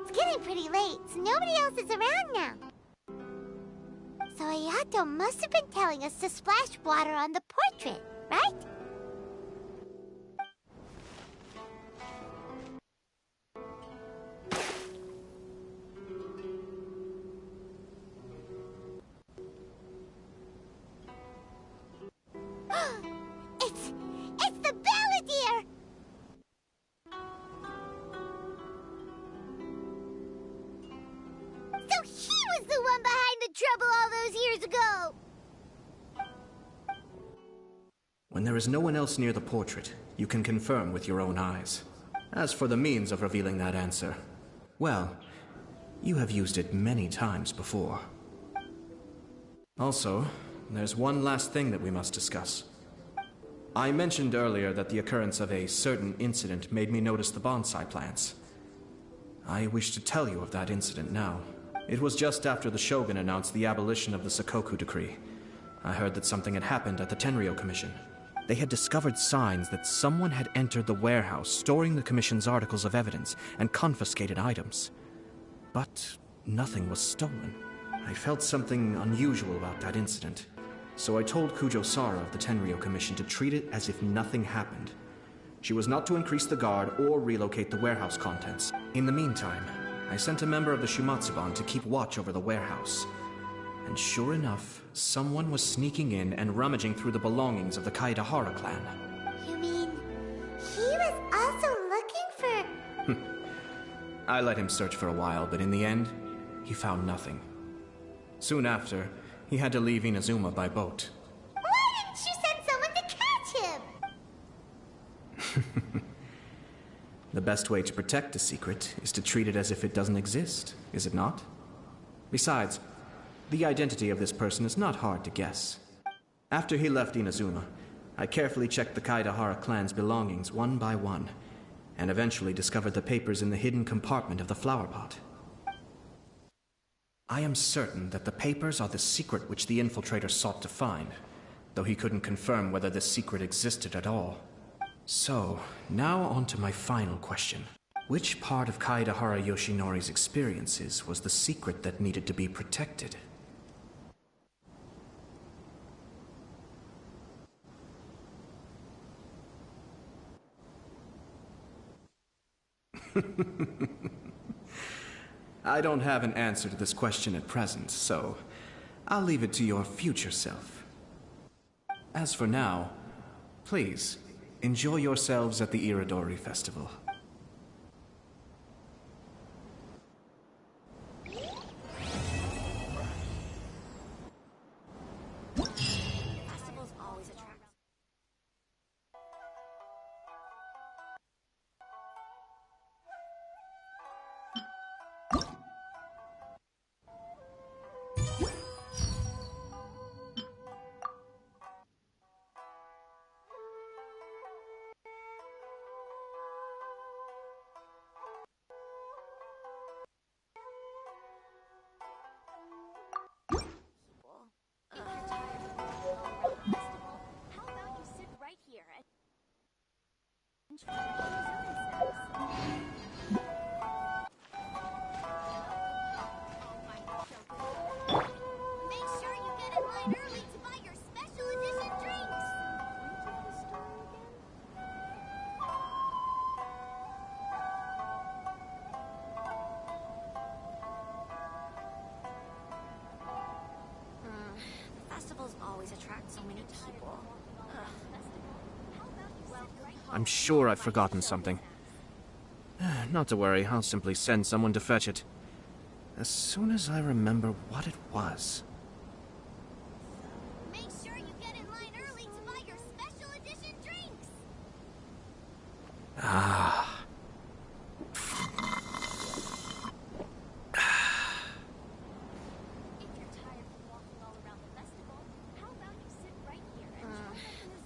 It's getting pretty late, so nobody else is around now. So Ayato must have been telling us to splash water on the portrait, right? It's the Balladeer! So he was the one behind the trouble all those years ago! When there is no one else near the portrait, you can confirm with your own eyes. As for the means of revealing that answer, well, you have used it many times before. Also, there's one last thing that we must discuss. I mentioned earlier that the occurrence of a certain incident made me notice the bonsai plants. I wish to tell you of that incident now. It was just after the Shogun announced the abolition of the Sakoku decree. I heard that something had happened at the Tenryou Commission. They had discovered signs that someone had entered the warehouse storing the Commission's articles of evidence and confiscated items. But nothing was stolen. I felt something unusual about that incident, so I told Kujo Sara of the Tenryou Commission to treat it as if nothing happened. She was not to increase the guard or relocate the warehouse contents. In the meantime, I sent a member of the Shumatsuban to keep watch over the warehouse. And sure enough, someone was sneaking in and rummaging through the belongings of the Kaedahara clan. You mean, he was also looking for... I let him search for a while, but in the end, he found nothing. Soon after, he had to leave Inazuma by boat. Why didn't you send someone to catch him? The best way to protect a secret is to treat it as if it doesn't exist, is it not? Besides, the identity of this person is not hard to guess. After he left Inazuma, I carefully checked the Kaedahara clan's belongings one by one, and eventually discovered the papers in the hidden compartment of the flower pot. I am certain that the papers are the secret which the infiltrator sought to find, though he couldn't confirm whether this secret existed at all. So, now on to my final question. Which part of Kaedahara Yoshinori's experiences was the secret that needed to be protected? I don't have an answer to this question at present, so I'll leave it to your future self. As for now, please, enjoy yourselves at the Irodori Festival. Festivals always attract... I'm sure I've forgotten something. Not to worry, I'll simply send someone to fetch it. As soon as I remember what it was. Make sure you get in line early to buy your special edition drinks. Ah. If you're tired of walking all around the festival, how about you sit right here and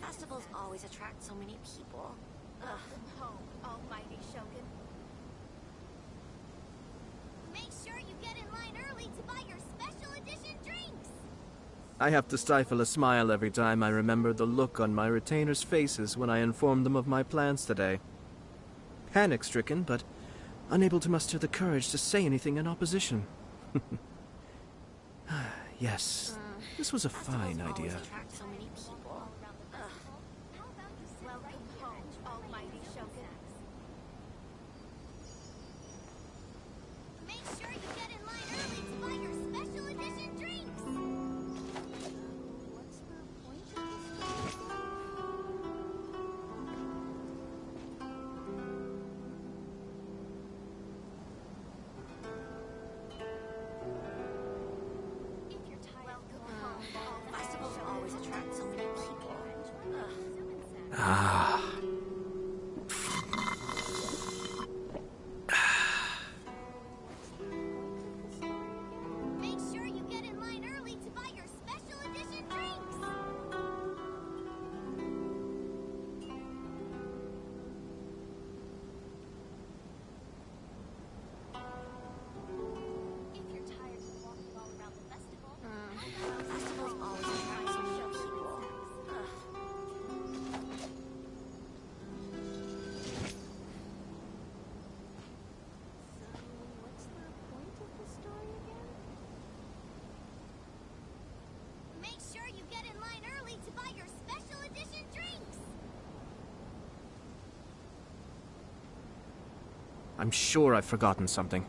Festivals always attract so many people. Welcome home, almighty Shogun. Make sure you get in line early to buy your special edition drinks. I have to stifle a smile every time I remember the look on my retainers' faces when I informed them of my plans today. Panic-stricken, but unable to muster the courage to say anything in opposition. Yes, this was a fine idea. Attract so many people. How about you sit right home, almighty Shogun? Make sure you get in line early to buy your special edition drinks. What's the point of this? If you're tired, welcome home. Festivals always attract so many people. Ah. Make sure you get in line early to buy your special edition drinks. If you're tired of walking all around the festival, Festivals always attract so many people. what's the point of the story again? Make sure you get in line early to buy your special edition drinks. I'm sure I've forgotten something.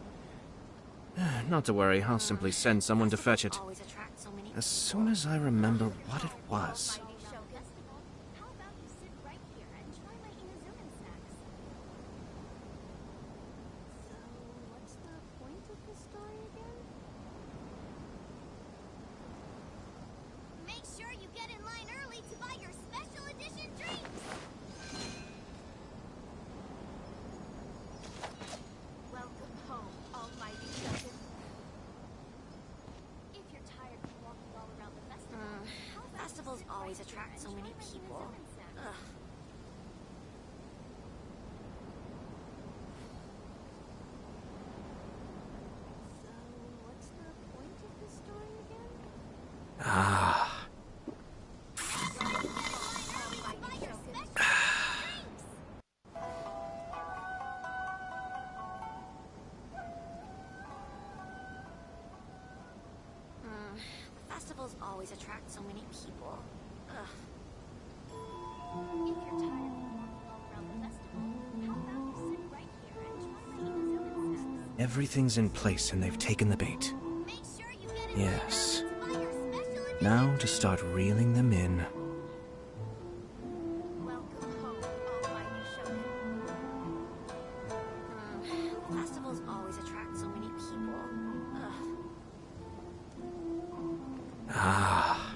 Not to worry, I'll simply send someone to fetch it. Always attract so many As soon as I remember what it was. Almighty Shogun. How about you sit right here and try my Inazuman snacks? So, what's the point of the story again? Make sure you get in line early to buy your special edition drinks. Welcome home, almighty Shogun. If you're tired of walking all around the festival, how about you Festivals sit always right here attract and so many try my people. Inazuman snacks? So, what's the point of the story again? Ah. Festivals always attract so many people. If you're tired of walking all around the festival, how about you sit right here and try my Inazuman snacks? Everything's in place and they've taken the bait. Make sure you get in Yes. line early to buy your special edition. Now to start reeling them in. Welcome home, almighty Shogun. Festivals always attract so many people. Ah.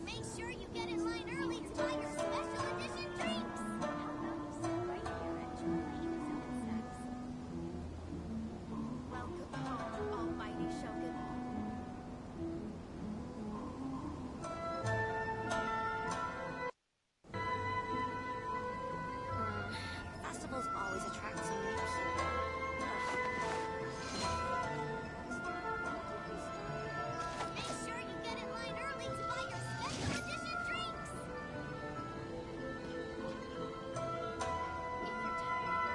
Make sure you get in line early to buy your special edition drinks. How about you sit right here and try my Inazuman snacks? Welcome home, almighty Shogun. Festivals always attract so many people. Make sure you get in line early to buy your special edition drinks. If you're tired of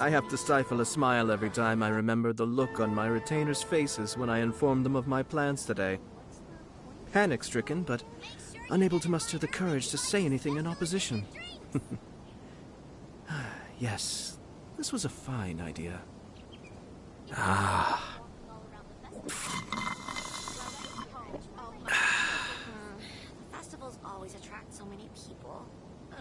I have to stifle a smile every time I remember the look on my retainers' faces when I informed them of my plans today. Panic-stricken, but unable to muster the courage to say anything in opposition. Yes, this was a fine idea. Ah. Festivals always attract so many people. Ugh.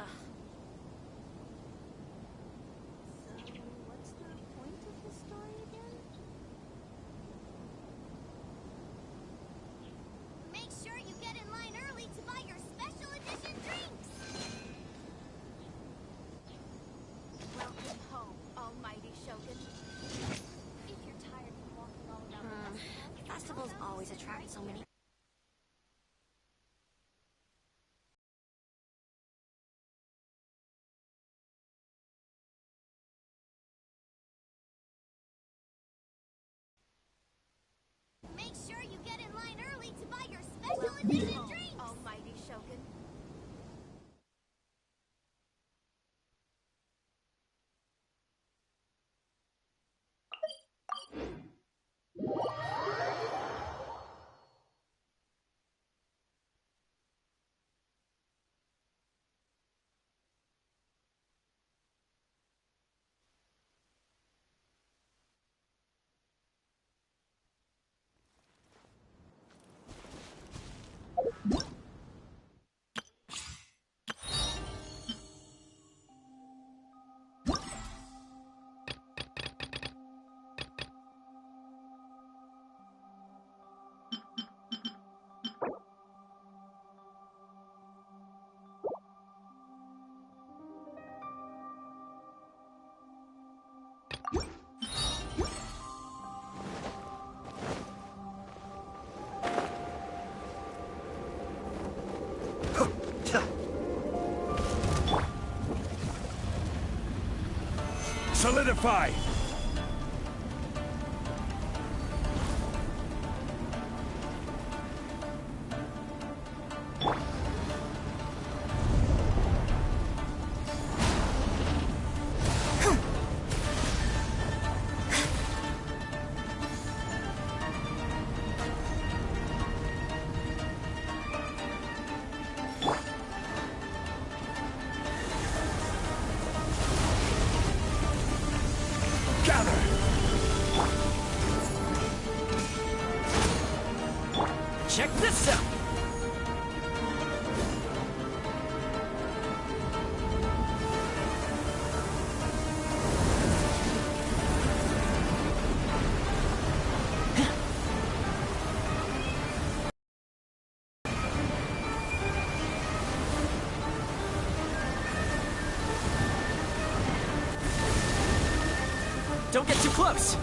So, what's the point of the story again? Make sure you get in line early to buy your special edition drinks! Welcome home, almighty Shogun. If you're tired of walking all around the Festivals always attract so many. Make sure you get in line early to buy your special edition drinks! Almighty Shogun. Solidify! Check this out! Don't get too close!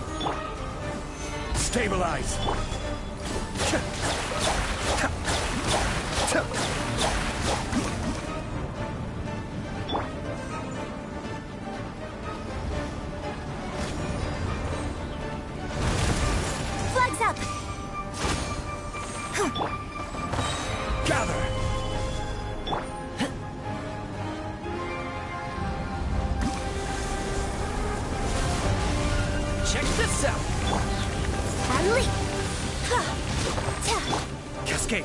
Stabilize! Flags up! Gather! Check this out! Ali! Cascade!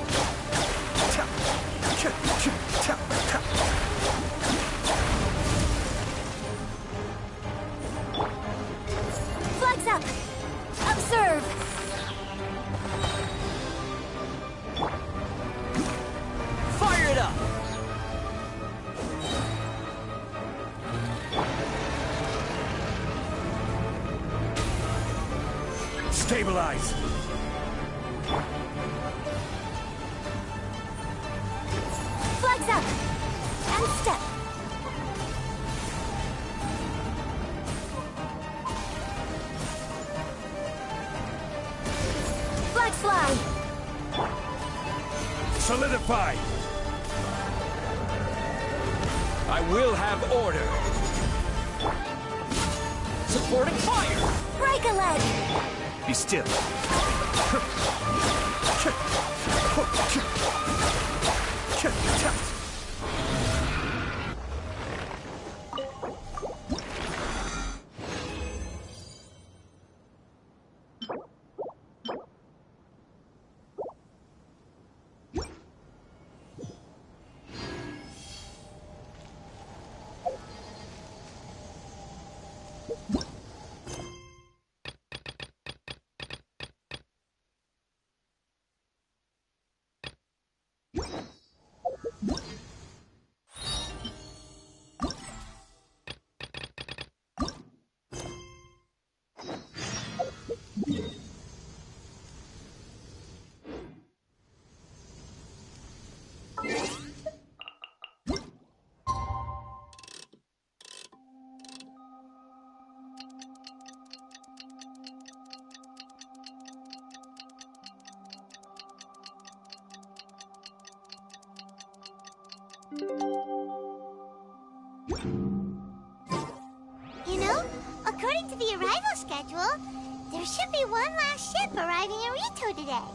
Flags up! Observe! Fire it up! Stabilize! Flags up! And step! Flags fly! Solidify! I will have order! Supporting fire! Break a leg! Be still. You know, according to the arrival schedule, there should be one last ship arriving in Rito today.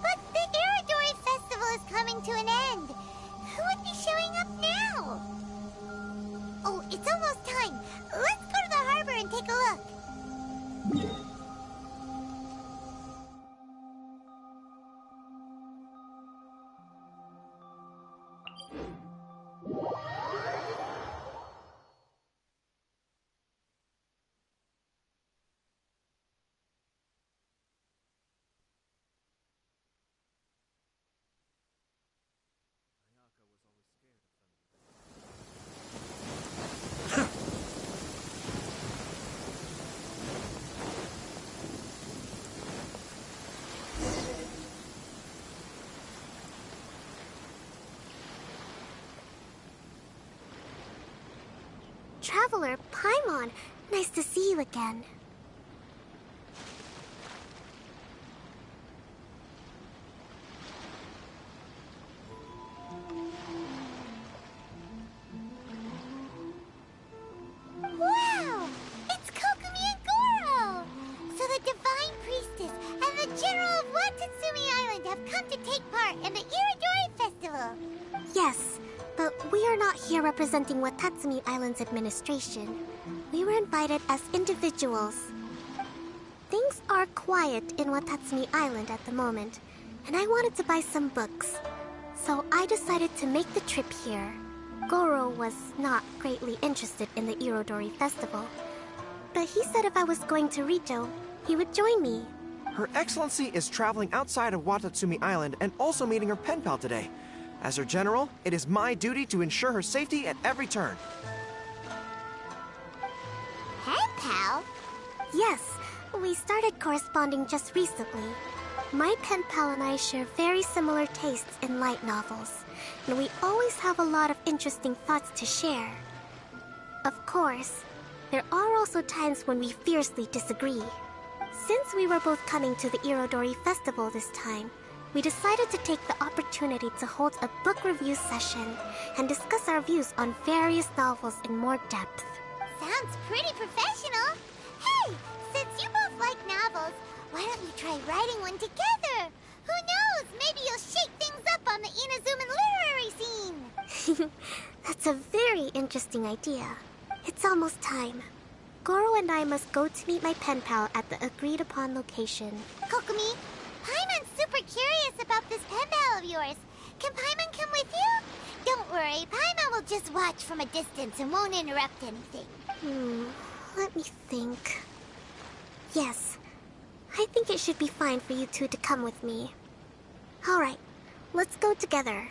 But the Irodori Festival is coming to an end. Who would be showing up now? Oh, it's almost time. Let's go to the harbor and take a look. Traveler, Paimon, nice to see you again. Wow! It's Kokumi and Goro! So the Divine Priestess and the General of Watatsumi Island have come to take part in the Irodori Festival. Yes, but we are not here representing Watatsumi Island's administration. We were invited as individuals. Things are quiet in Watatsumi Island at the moment, and I wanted to buy some books. So I decided to make the trip here. Goro was not greatly interested in the Irodori Festival, but he said if I was going to Rito, he would join me. Her Excellency is traveling outside of Watatsumi Island and also meeting her pen pal today. As her general, it is my duty to ensure her safety at every turn. Pen pal? Yes, we started corresponding just recently. My pen pal and I share very similar tastes in light novels, and we always have a lot of interesting thoughts to share. Of course, there are also times when we fiercely disagree. Since we were both coming to the Irodori Festival this time, we decided to take the opportunity to hold a book review session and discuss our views on various novels in more depth. Sounds pretty professional. Hey, since you both like novels, why don't you try writing one together? Who knows, maybe you'll shake things up on the Inazuman literary scene. That's a very interesting idea. It's almost time. Goro and I must go to meet my pen pal at the agreed upon location. Kokumi, Paimon's super curious about this pen pal of yours. Can Paimon come with you? Don't worry, Paimon will just watch from a distance and won't interrupt anything. Let me think. Yes, I think it should be fine for you two to come with me. Alright, let's go together.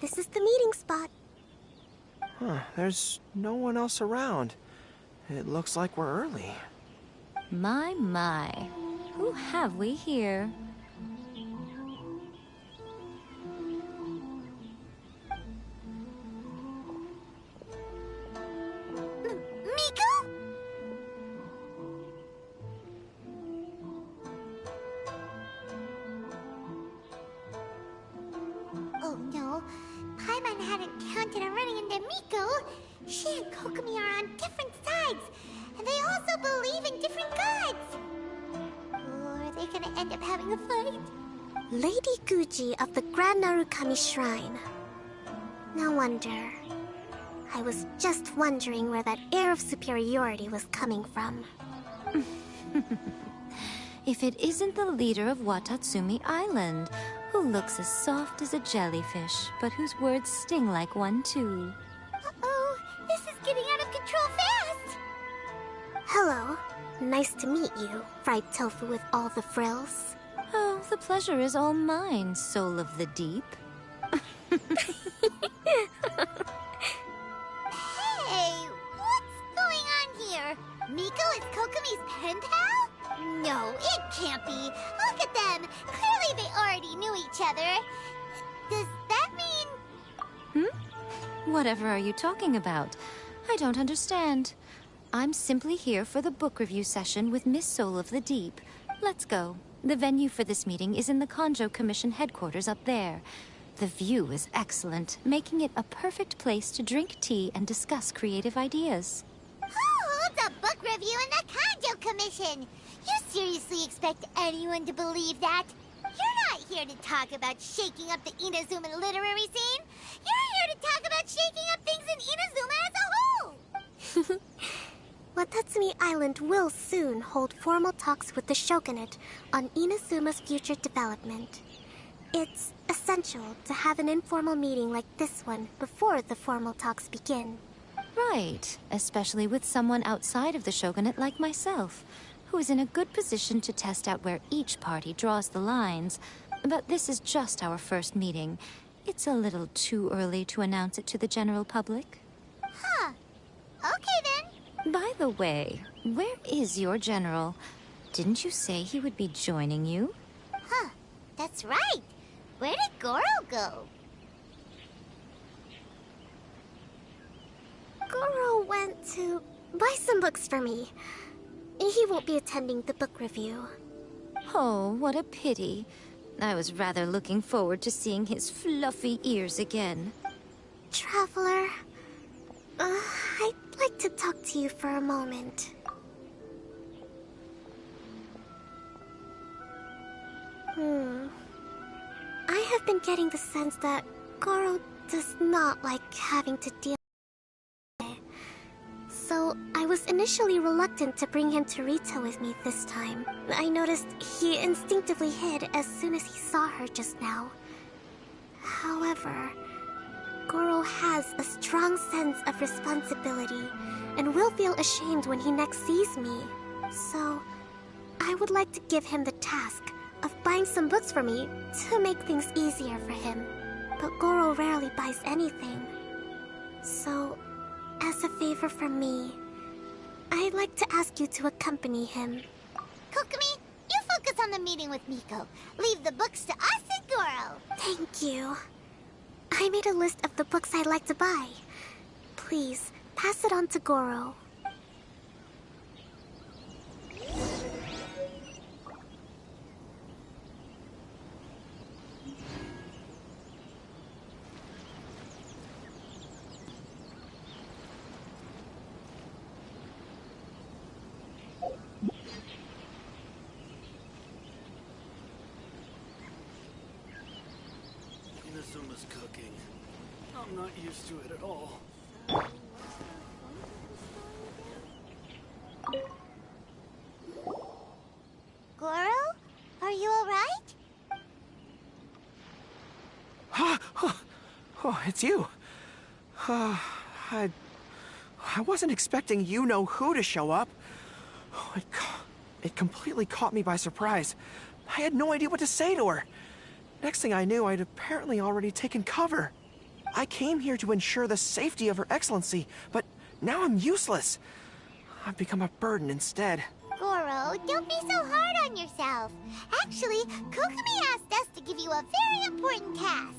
This is the meeting spot. There's no one else around. It looks like we're early. My. Who have we here? Miko? Oh no, Paimon hadn't counted on running into to Miko, she and Kokomi are on different sides, and they also believe in different gods. Or are they gonna end up having a fight? Lady Guji of the Grand Narukami Shrine. No wonder. I was just wondering where that air of superiority was coming from. If it isn't the leader of Watatsumi Island, who looks as soft as a jellyfish, but whose words sting like one too. Uh-oh, this is getting out of control fast! Hello. Nice to meet you, fried tofu with all the frills. Oh, the pleasure is all mine, soul of the deep. Hey, what's going on here? Miko is Kokomi's pen pal? No, it can't be. Look at them. Clearly they already knew each other. Does that mean... Whatever are you talking about? I don't understand. I'm simply here for the book review session with Miss Soul of the Deep. Let's go. The venue for this meeting is in the Kanjo Commission headquarters up there. The view is excellent, making it a perfect place to drink tea and discuss creative ideas. Who holds a book review in the Kanjo Commission? You seriously expect anyone to believe that? You're not here to talk about shaking up the Inazuma literary scene. You're here to talk about shaking up things in Inazuma as a whole. Watatsumi Island will soon hold formal talks with the shogunate on Inazuma's future development. It's essential to have an informal meeting like this one before the formal talks begin. Right, especially with someone outside of the shogunate like myself, who is in a good position to test out where each party draws the lines. But this is just our first meeting. It's a little too early to announce it to the general public. Huh. Okay then. By the way, where is your general? Didn't you say he would be joining you? Huh. That's right. Where did Goro go? Goro went to buy some books for me. He won't be attending the book review. Oh, what a pity. I was rather looking forward to seeing his fluffy ears again. Traveler, I'd like to talk to you for a moment. I have been getting the sense that Goro does not like having to deal with it. So I was initially reluctant to bring him to Rito with me this time. I noticed he instinctively hid as soon as he saw her just now. However, Goro has a strong sense of responsibility and will feel ashamed when he next sees me. So, I would like to give him the task of buying some books for me to make things easier for him. But Goro rarely buys anything. So, as a favor from me, I'd like to ask you to accompany him. Kokomi, you focus on the meeting with Miko. Leave the books to us and Goro. Thank you. I made a list of the books I'd like to buy. Please, pass it on to Goro. Inazuma's cooking. I'm not used to it at all. Goro? Are you alright? Oh, it's you. I wasn't expecting you-know-who to show up. Oh, it completely caught me by surprise. I had no idea what to say to her. Next thing I knew, I'd apparently already taken cover. I came here to ensure the safety of Her Excellency, but now I'm useless. I've become a burden instead. Goro, don't be so hard on yourself. Actually, Kokomi asked us to give you a very important task.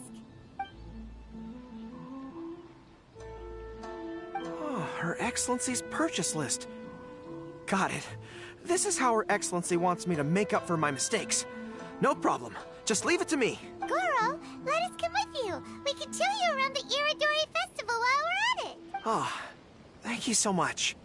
Oh, Her Excellency's purchase list. Got it. This is how Her Excellency wants me to make up for my mistakes. No problem. Just leave it to me. Goro, let us come with you. We can show you around the Irodori festival while we're Ah, thank you so much.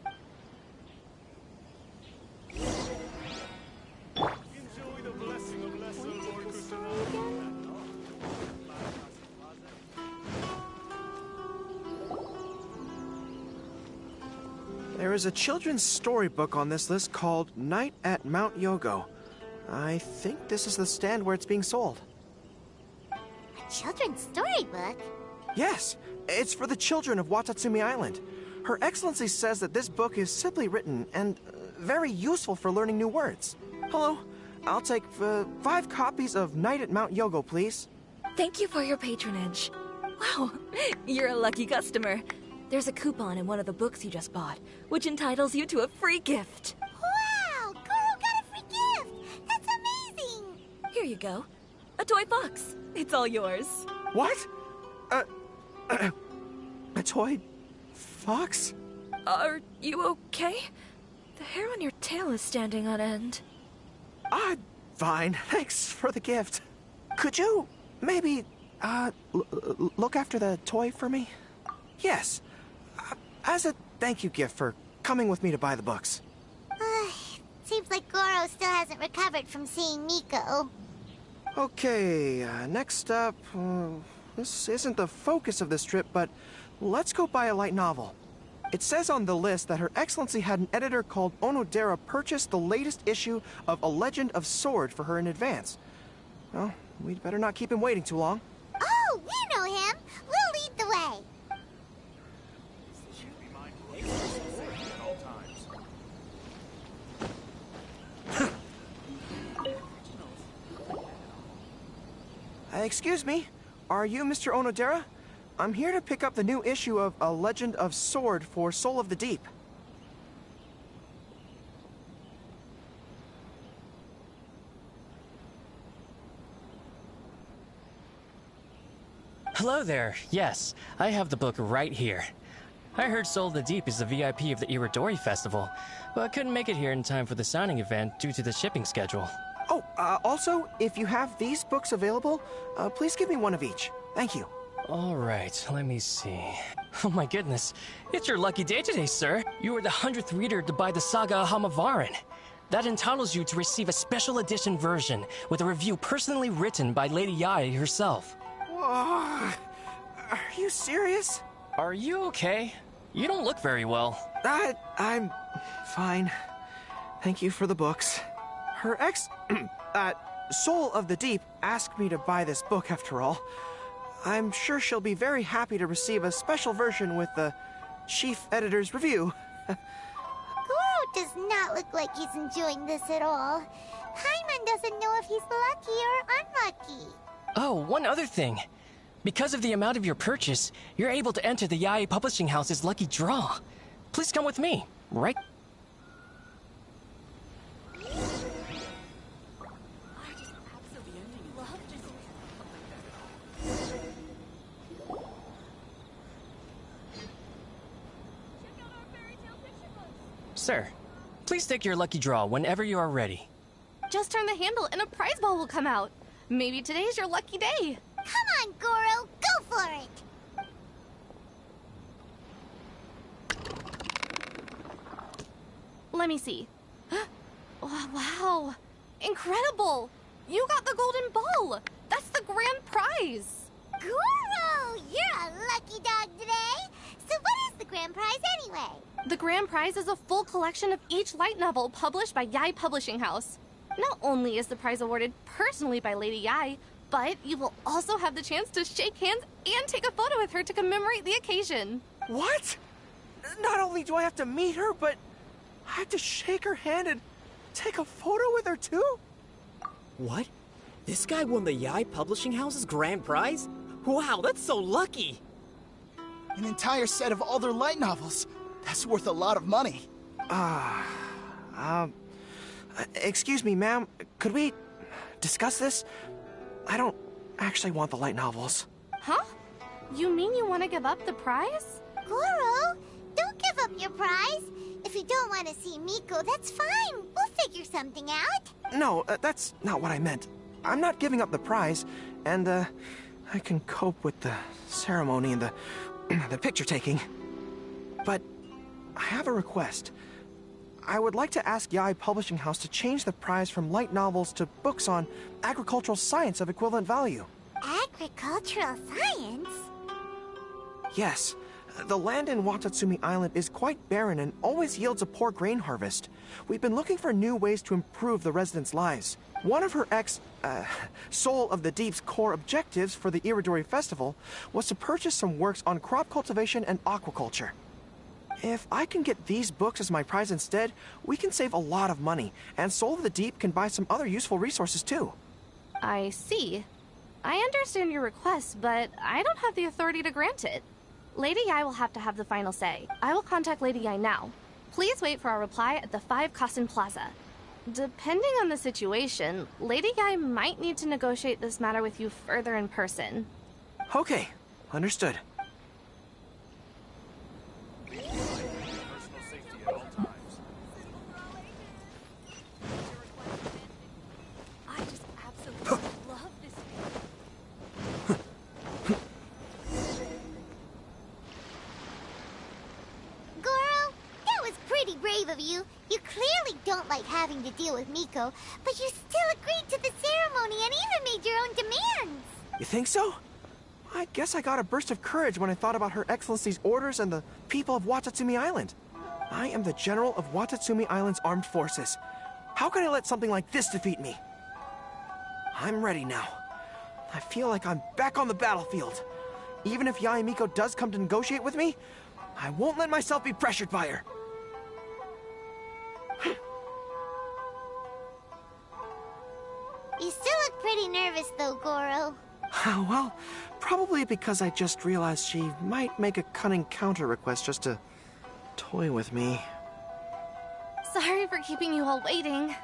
There is a children's storybook on this list called Night at Mount Yogo. I think this is the stand where it's being sold. A children's storybook? Yes, it's for the children of Watatsumi Island. Her Excellency says that this book is simply written and very useful for learning new words. Hello, I'll take 5 copies of Night at Mount Yogo, please. Thank you for your patronage. Wow, you're a lucky customer. There's a coupon in one of the books you just bought, which entitles you to a free gift. Wow! Goro got a free gift! That's amazing! Here you go. A toy fox. It's all yours. What? A toy fox? Are you okay? The hair on your tail is standing on end. Fine. Thanks for the gift. Could you maybe, look after the toy for me? Yes. As a thank you gift for coming with me to buy the books. Seems like Goro still hasn't recovered from seeing Miko. Okay, next up, this isn't the focus of this trip, but let's go buy a light novel. It says on the list that Her Excellency had an editor called Onodera purchase the latest issue of A Legend of Sword for her in advance. Well, we'd better not keep him waiting too long. Oh, we know him! We'll lead the way! Excuse me, are you Mr. Onodera? I'm here to pick up the new issue of A Legend of Sword for Soul of the Deep. Hello there. Yes, I have the book right here. I heard Soul of the Deep is the VIP of the Irodori Festival, but I couldn't make it here in time for the signing event due to the shipping schedule. Oh, also, if you have these books available, please give me one of each. Thank you. All right, let me see. Oh my goodness, it's your lucky day today, sir. You were the 100th reader to buy the Saga of Hamavaran. That entitles you to receive a special edition version with a review personally written by Lady Yae herself. Whoa, are you serious? Are you okay? You don't look very well. I'm fine. Thank you for the books. Soul of the Deep asked me to buy this book after all. I'm sure she'll be very happy to receive a special version with the chief editor's review. Goro does not look like he's enjoying this at all. Paimon doesn't know if he's lucky or unlucky. Oh, one other thing. Because of the amount of your purchase, you're able to enter the Yae Publishing House's lucky draw. Please come with me, right? Sir, please take your lucky draw whenever you are ready. Just turn the handle and a prize ball will come out. Maybe today's your lucky day. Come on, Goro, go for it! Let me see. Oh, wow. Incredible! You got the golden ball! That's the grand prize! Goro, you're a lucky dog today! So what is the grand prize anyway? The grand prize is a full collection of each light novel published by Yae Publishing House. Not only is the prize awarded personally by Lady Yae, but you will also have the chance to shake hands and take a photo with her to commemorate the occasion. What? Not only do I have to meet her, but I have to shake her hand and take a photo with her too? What? This guy won the Yae Publishing House's grand prize? Wow, that's so lucky! An entire set of all their light novels. That's worth a lot of money. Excuse me, ma'am. Could we discuss this? I don't actually want the light novels. Huh? You mean you want to give up the prize? Goro, don't give up your prize. If you don't want to see Miko, that's fine. We'll figure something out. No, that's not what I meant. I'm not giving up the prize, and, I can cope with the ceremony and the picture taking. But I have a request. I would like to ask Yai Publishing House to change the prize from light novels to books on agricultural science of equivalent value. Agricultural science? Yes. The land in Watatsumi Island is quite barren and always yields a poor grain harvest. We've been looking for new ways to improve the residents' lives. One of her Soul of the Deep's core objectives for the Irodori Festival was to purchase some works on crop cultivation and aquaculture. If I can get these books as my prize instead, we can save a lot of money, and Soul of the Deep can buy some other useful resources too. I see. I understand your request, but I don't have the authority to grant it. Lady Yai will have to have the final say. I will contact Lady Yai now. Please wait for our reply at the 5 Kasen Plaza. Depending on the situation, Lady Yai might need to negotiate this matter with you further in person. Okay, understood. I just absolutely love this. Goro, that was pretty brave of you. You clearly don't like having to deal with Miko, but you still agreed to the ceremony and even made your own demands. You think so? I guess I got a burst of courage when I thought about Her Excellency's orders and the people of Watatsumi Island. I am the General of Watatsumi Island's armed forces. How can I let something like this defeat me? I'm ready now. I feel like I'm back on the battlefield. Even if Yae Miko does come to negotiate with me, I won't let myself be pressured by her. You still look pretty nervous though, Goro. Well, probably because I just realized she might make a cunning counter request just to toy with me. Sorry for keeping you all waiting.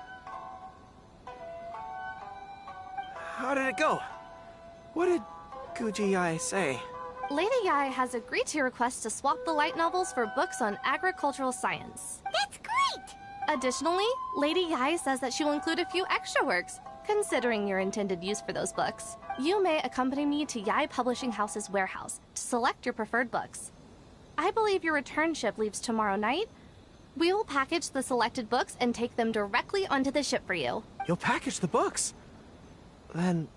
How did it go? What did Guji Yai say? Lady Yai has agreed to your request to swap the light novels for books on agricultural science. That's great! Additionally, Lady Yai says that she will include a few extra works, considering your intended use for those books. You may accompany me to Yai Publishing House's warehouse to select your preferred books. I believe your return ship leaves tomorrow night. We will package the selected books and take them directly onto the ship for you. You'll package the books? Then,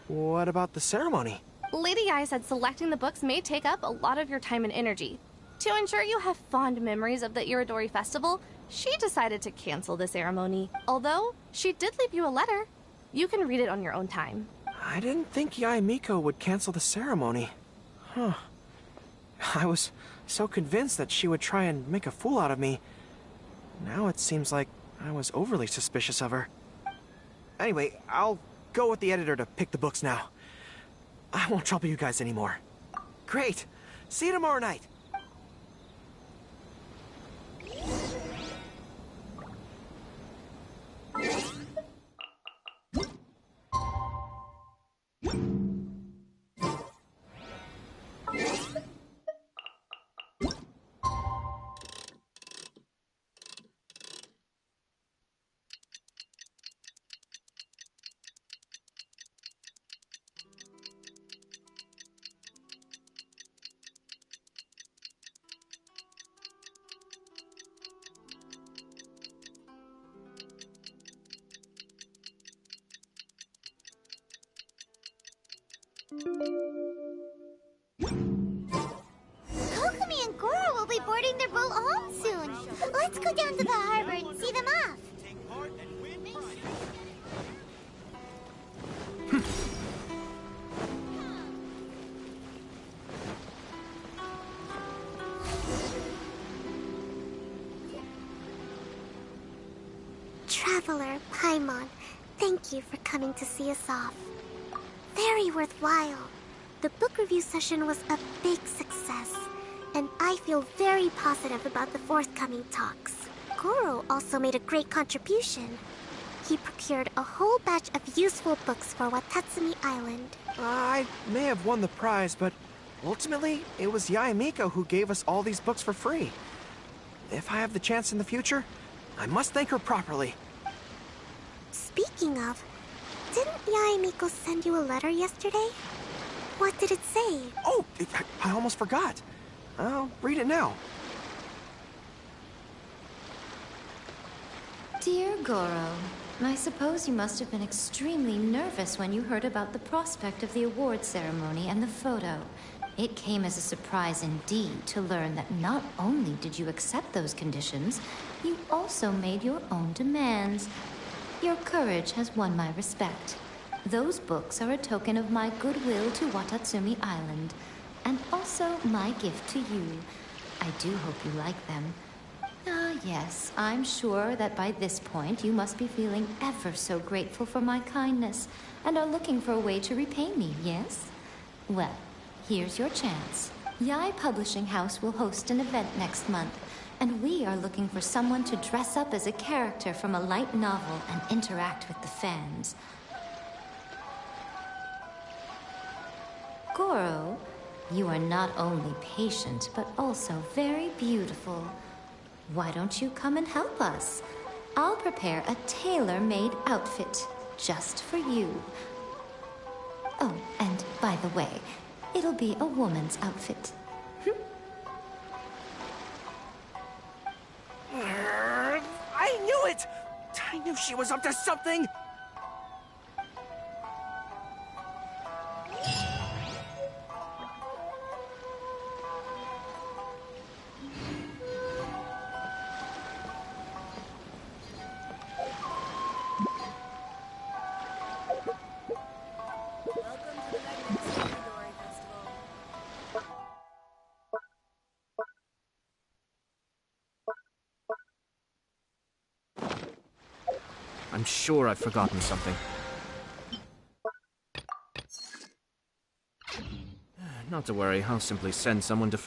what about the ceremony? Lady Yai said selecting the books may take up a lot of your time and energy. To ensure you have fond memories of the Irodori Festival, she decided to cancel the ceremony. Although, she did leave you a letter. You can read it on your own time. I didn't think Yae Miko would cancel the ceremony. Huh. I was so convinced that she would try and make a fool out of me. Now it seems like I was overly suspicious of her. Anyway, I'll go with the editor to pick the books now. I won't trouble you guys anymore. Great! See you tomorrow night! Kokomi and Goro will be boarding their boat home soon. Let's go down to the harbor and see them off. Traveler, Paimon, thank you for coming to see us off. Very worthwhile. The book review session was a big success, and I feel very positive about the forthcoming talks. Goro also made a great contribution. He procured a whole batch of useful books for Watatsumi Island. I may have won the prize, but ultimately, it was Yae Miko who gave us all these books for free. If I have the chance in the future, I must thank her properly. Speaking of, didn't Yae Miko send you a letter yesterday? What did it say? Oh, I almost forgot. I'll read it now. Dear Goro, I suppose you must have been extremely nervous when you heard about the prospect of the award ceremony and the photo. It came as a surprise indeed to learn that not only did you accept those conditions, you also made your own demands. Your courage has won my respect. Those books are a token of my goodwill to Watatsumi Island, and also my gift to you. I do hope you like them. Ah, yes, I'm sure that by this point you must be feeling ever so grateful for my kindness, and are looking for a way to repay me, yes? Well, here's your chance. Yai Publishing House will host an event next month, and we are looking for someone to dress up as a character from a light novel and interact with the fans. Goro, you are not only patient, but also very beautiful. Why don't you come and help us? I'll prepare a tailor-made outfit just for you. Oh, and by the way, it'll be a woman's outfit. I knew it! I knew she was up to something! I'm sure I've forgotten something. Not to worry, I'll simply send someone to...